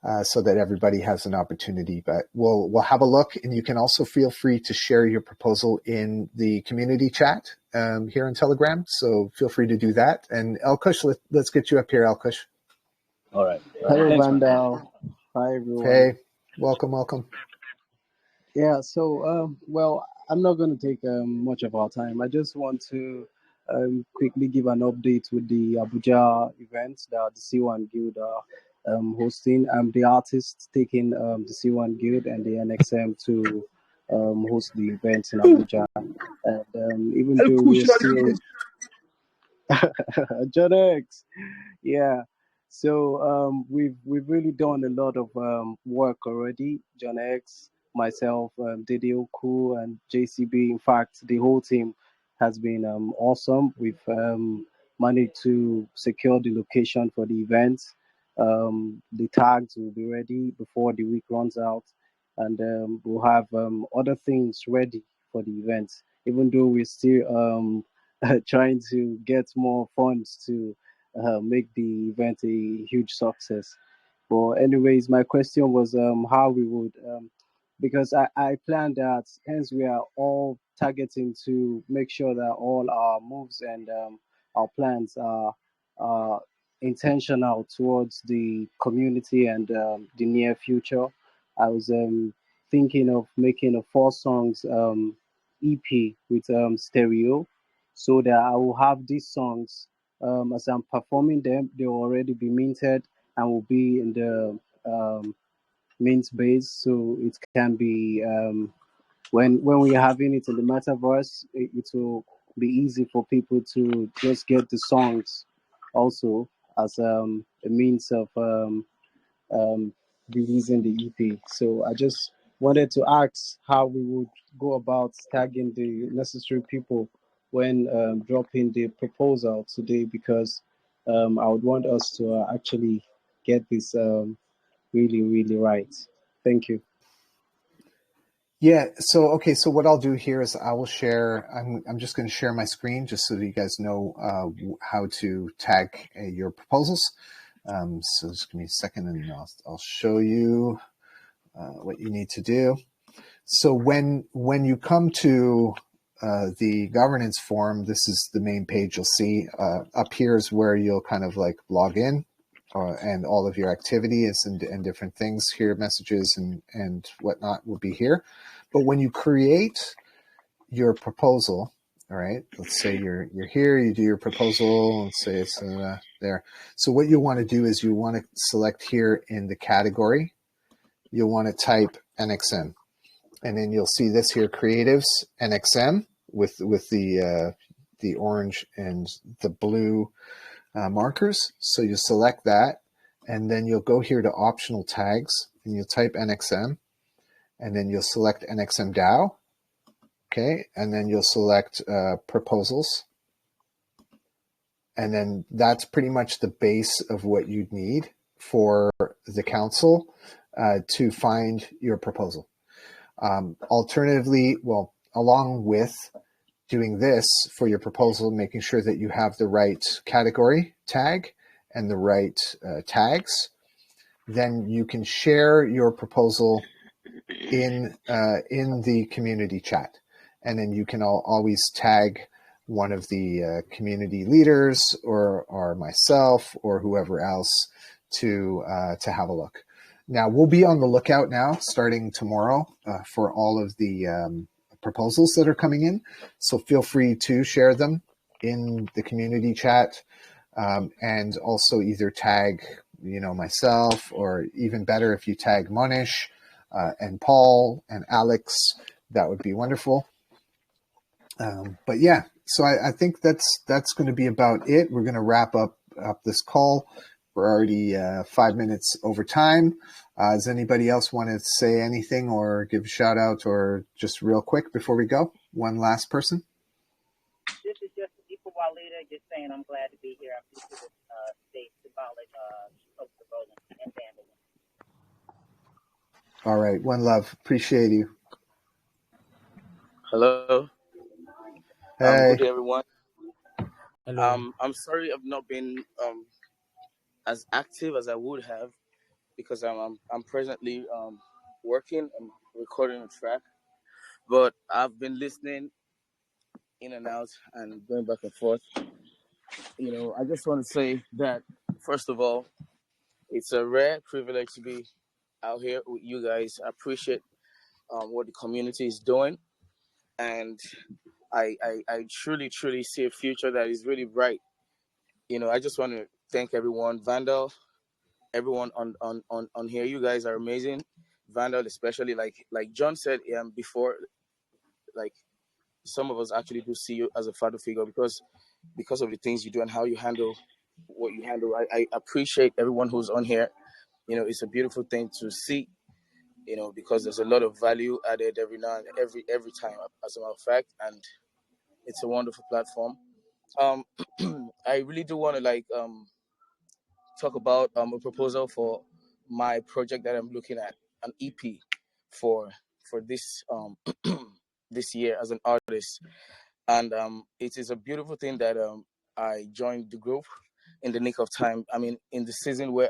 that everybody has an opportunity. But we'll have a look, and you can also feel free to share your proposal in the community chat here on Telegram. So feel free to do that. And Elkush, let's get you up here, Elkush. All right. Hello, Vandal. Hi, everyone. Hey, welcome. Yeah. So, well, I'm not going to take much of our time. I just want to quickly give an update with the Abuja events that the C1 Guild are hosting. I'm the artist taking the C1 Guild and the NxM to host the events in Abuja. And even though we're still John X, yeah. So we've really done a lot of work already. John X, myself, Dede Oku, and JCB. In fact, the whole team has been awesome. We've managed to secure the location for the event. The tags will be ready before the week runs out, and we'll have other things ready for the event. Even though we're still trying to get more funds to make the event a huge success. But anyways, my question was how we would, because I planned that, hence we are all targeting to make sure that all our moves and our plans are intentional towards the community and the near future. I was thinking of making a 4 songs EP with stereo, so that I will have these songs as I'm performing them. They will already be minted and will be in the mint base, so it can be when we're having it in the metaverse, it will be easy for people to just get the songs also as a means of releasing the EP. So I just wanted to ask how we would go about tagging the necessary people when dropping the proposal today, because I would want us to actually get this really, really right. Thank you. Yeah. So, okay. So what I'll do here is I will share, I'm just going to share my screen just so that you guys know how to tag your proposals. So just give me a second and I'll show you what you need to do. So when you come to the governance forum, this is the main page you'll see. Up here is where you'll kind of like log in and all of your activities and different things here, messages and whatnot will be here. But when you create your proposal, all right, let's say you're here, you do your proposal, let's say it's there. So what you want to do is you want to select here in the category, you'll want to type NxM. And then you'll see this here, creatives, NxM, with the orange and the blue markers. So you select that, and then you'll go here to optional tags, and you'll type NxM, and then you'll select NxM DAO, okay, and then you'll select proposals. And then that's pretty much the base of what you'd need for the council to find your proposal. Alternatively, well, along with doing this for your proposal, making sure that you have the right category tag and the right tags, then you can share your proposal in the community chat. And then you can always tag one of the community leaders or myself or whoever else to have a look. Now, we'll be on the lookout now, starting tomorrow, for all of the proposals that are coming in. So feel free to share them in the community chat. and also either tag, myself, or even better if you tag Monish and Paul and Alex, that would be wonderful. But yeah, so I think that's going to be about it. We're going to wrap up this call. We're already 5 minutes over time. Does anybody else want to say anything or give a shout out or just real quick before we go? One last person. This is just Deepa Walida, just saying I'm glad to be here. I'm used to this state symbolic poster rolling and vandalism. All right, one love. Appreciate you. Hello. Hey. Good day, everyone. Hello. I'm sorry I've not been as active as I would have because I'm presently working and recording a track, but I've been listening in and out and going back and forth. I just want to say that first of all, it's a rare privilege to be out here with you guys. I appreciate what the community is doing, and I truly see a future that is really bright. I just want to thank everyone, Vandal, everyone on here. You guys are amazing. Vandal, especially like John said before, like some of us actually do see you as a father figure because of the things you do and how you handle what you handle. I appreciate everyone who's on here. It's a beautiful thing to see. Because there's a lot of value added every now and every time, as a matter of fact, and it's a wonderful platform. I really do want to talk about a proposal for my project that I'm looking at, an EP for this this year as an artist, and it is a beautiful thing that I joined the group in the nick of time. I mean, in the season where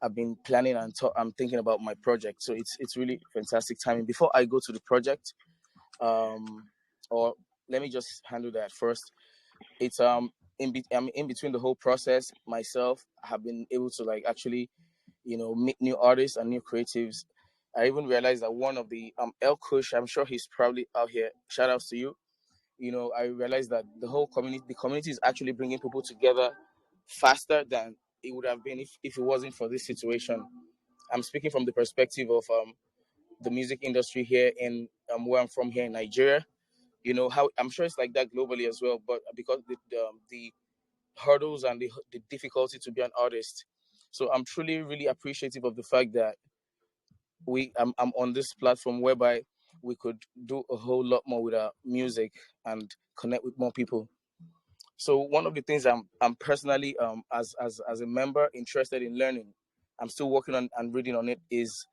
I've been planning and I'm thinking about my project, so it's really fantastic timing. Before I go to the project, or let me just handle that first. It's I'm in between the whole process. Myself have been able to actually, meet new artists and new creatives. I even realized that one of the El Kush, I'm sure he's probably out here. Shout outs to you. I realized that the community is actually bringing people together faster than it would have been if it wasn't for this situation. I'm speaking from the perspective of the music industry here in where I'm from here in Nigeria. How I'm sure it's like that globally as well, but because the hurdles and the difficulty to be an artist. So I'm truly really appreciative of the fact that I'm on this platform whereby we could do a whole lot more with our music and connect with more people. So one of the things I'm personally as a member interested in learning, I'm still working on and reading on it, is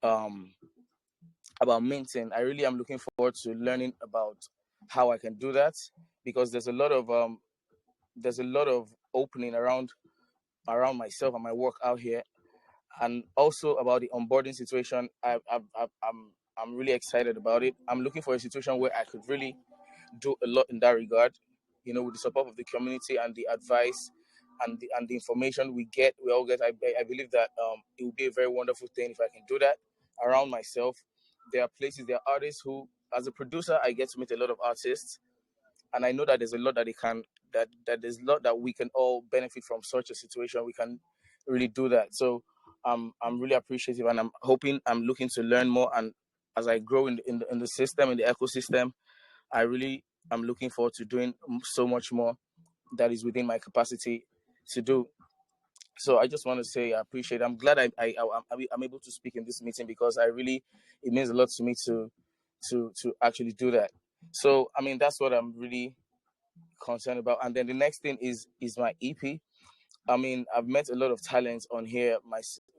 about minting. I really am looking forward to learning about how I can do that, because there's a lot of opening around myself and my work out here, and also about the onboarding situation. I'm really excited about it. I'm looking for a situation where I could really do a lot in that regard, with the support of the community and the advice and the information we all get. I believe that it would be a very wonderful thing if I can do that around myself. There are artists who, as a producer, I get to meet a lot of artists, and I know that there's a lot that there's a lot that we can all benefit from such a situation. We can really do that. So I'm really appreciative, and I'm looking to learn more. And as I grow in the system, in the ecosystem, I really am looking forward to doing so much more that is within my capacity to do. So I just want to say I appreciate it. I'm glad I'm able to speak in this meeting, because it means a lot to me to actually do that. So I mean, that's what I'm really concerned about. And then the next thing is my EP. I mean, I've met a lot of talents on here.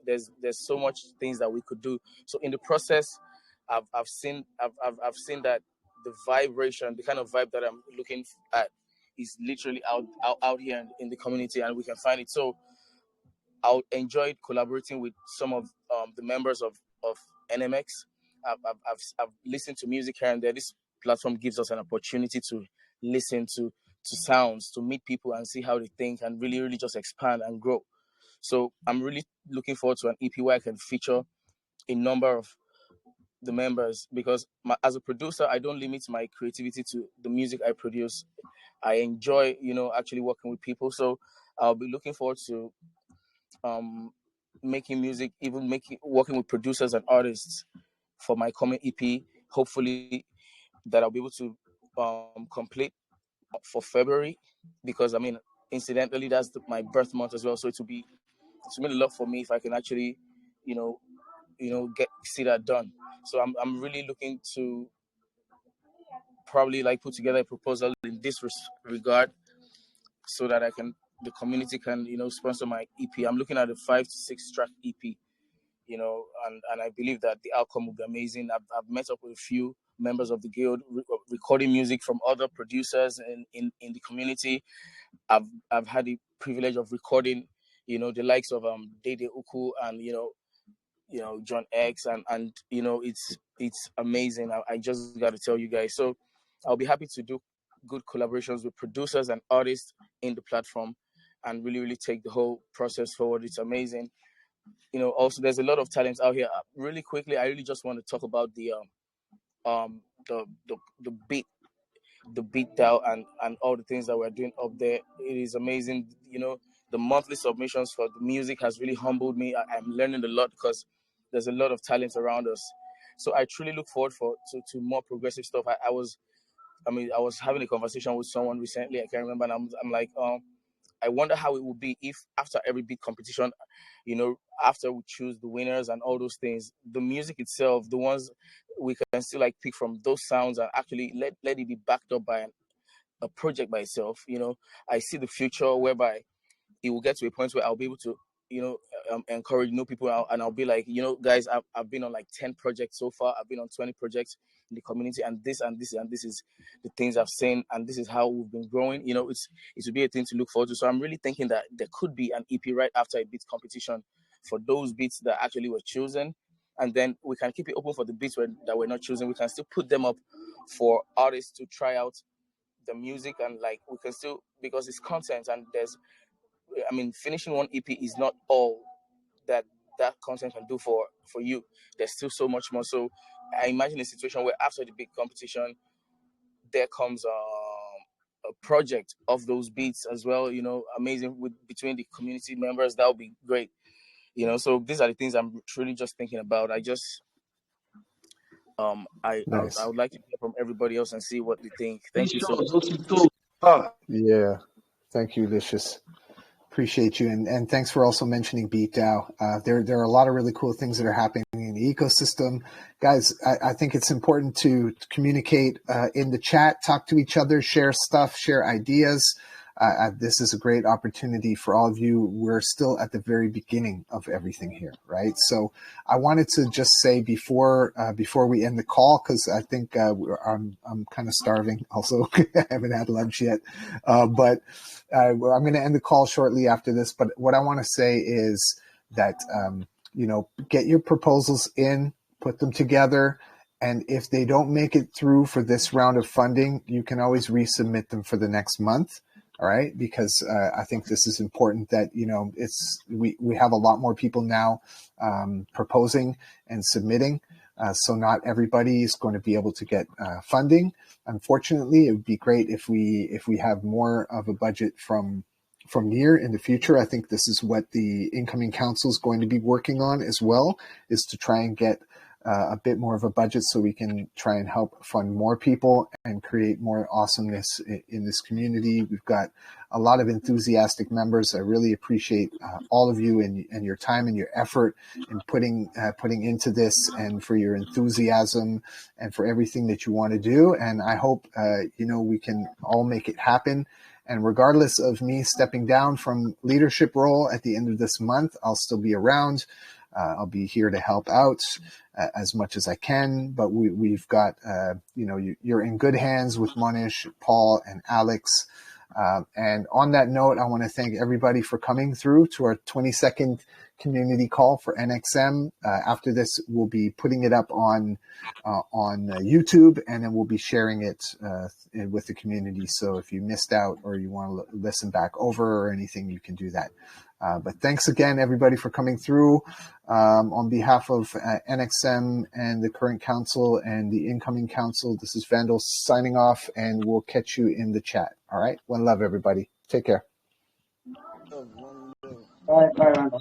There's so much things that we could do. So in the process, I've seen that the vibration, the kind of vibe that I'm looking at, is literally out here in the community, and we can find it. So I enjoyed collaborating with some of the members of NMX. I've listened to music here and there. This platform gives us an opportunity to listen to sounds, to meet people and see how they think, and really, really just expand and grow. So I'm really looking forward to an EP where I can feature a number of the members, because as a producer, I don't limit my creativity to the music I produce. I enjoy, actually working with people. So I'll be looking forward to making music, even working with producers and artists for my coming EP. Hopefully that I'll be able to complete for February, because incidentally, that's my birth month as well. So it's mean a lot for me if I can actually, see that done. So I'm really looking to probably put together a proposal in this regard, so that the community can, sponsor my EP. I'm looking at a 5 to 6 track EP, and I believe that the outcome will be amazing. I've met up with a few members of the guild recording music from other producers in the community. I've had the privilege of recording, the likes of Dede Uku and John X, and it's amazing. I just got to tell you guys. So I'll be happy to do good collaborations with producers and artists in the platform, and really, really take the whole process forward. It's amazing. Also there's a lot of talents out here. Really quickly, I really just want to talk about the beat DAO and all the things that we're doing up there. It is amazing. The monthly submissions for the music has really humbled me. I'm learning a lot because there's a lot of talent around us. So I truly look forward to more progressive stuff. I was having a conversation with someone recently. I can't remember, and I'm like, I wonder how it would be if after every beat competition, after we choose the winners and all those things, the music itself, the ones we can still pick from those sounds, and actually let it be backed up by a project by itself. I see the future whereby it will get to a point where I'll be able to, encourage new people, and I'll be like, guys, I've been on 10 projects so far. I've been on 20 projects in the community, and this is the things I've seen, and this is how we've been growing. It would be a thing to look forward to. So I'm really thinking that there could be an EP right after a beat competition for those beats that actually were chosen, and then we can keep it open for the beats that we're not choosing. We can still put them up for artists to try out the music, and we can still, because it's content, and finishing one EP is not all that content can do for you. There's still so much more. So I imagine a situation where after the big competition, there comes a project of those beats as well. Amazing between the community members. That would be great. So these are the things I'm truly just thinking about. I just Nice. I would like to hear from everybody else and see what they think. Thank you so much. Yeah. Thank you, Licious. Appreciate you, and thanks for also mentioning BeatDAO. There are a lot of really cool things that are happening in the ecosystem, guys. I think it's important to communicate in the chat, talk to each other, share stuff, share ideas. This is a great opportunity for all of you. We're still at the very beginning of everything here, right? So I wanted to just say before we end the call, because I think I'm kind of starving. Also, I haven't had lunch yet, but I'm going to end the call shortly after this. But what I want to say is that get your proposals in, put them together. And if they don't make it through for this round of funding, you can always resubmit them for the next month. All right, because I think this is important that, we have a lot more people now proposing and submitting. So not everybody is going to be able to get funding. Unfortunately, it would be great if we have more of a budget from NEAR in the future. I think this is what the incoming council is going to be working on as well, is to try and get a bit more of a budget so we can try and help fund more people and create more awesomeness in this community. We've got a lot of enthusiastic members. I really appreciate all of you and your time and your effort in putting into this, and for your enthusiasm and for everything that you want to do. And I hope, we can all make it happen. And regardless of me stepping down from leadership role at the end of this month, I'll still be around. I'll be here to help out as much as I can, but we've got, you're in good hands with Monish, Paul, and Alex. And on that note, I want to thank everybody for coming through to our 22nd community call for NxM. After this, we'll be putting it up on YouTube, and then we'll be sharing it with the community. So if you missed out or you want to listen back over or anything, you can do that. But thanks again, everybody, for coming through. On behalf of NxM and the current council and the incoming council, this is Vandal signing off, and we'll catch you in the chat. All right? One love, everybody. Take care. Bye, Vandal.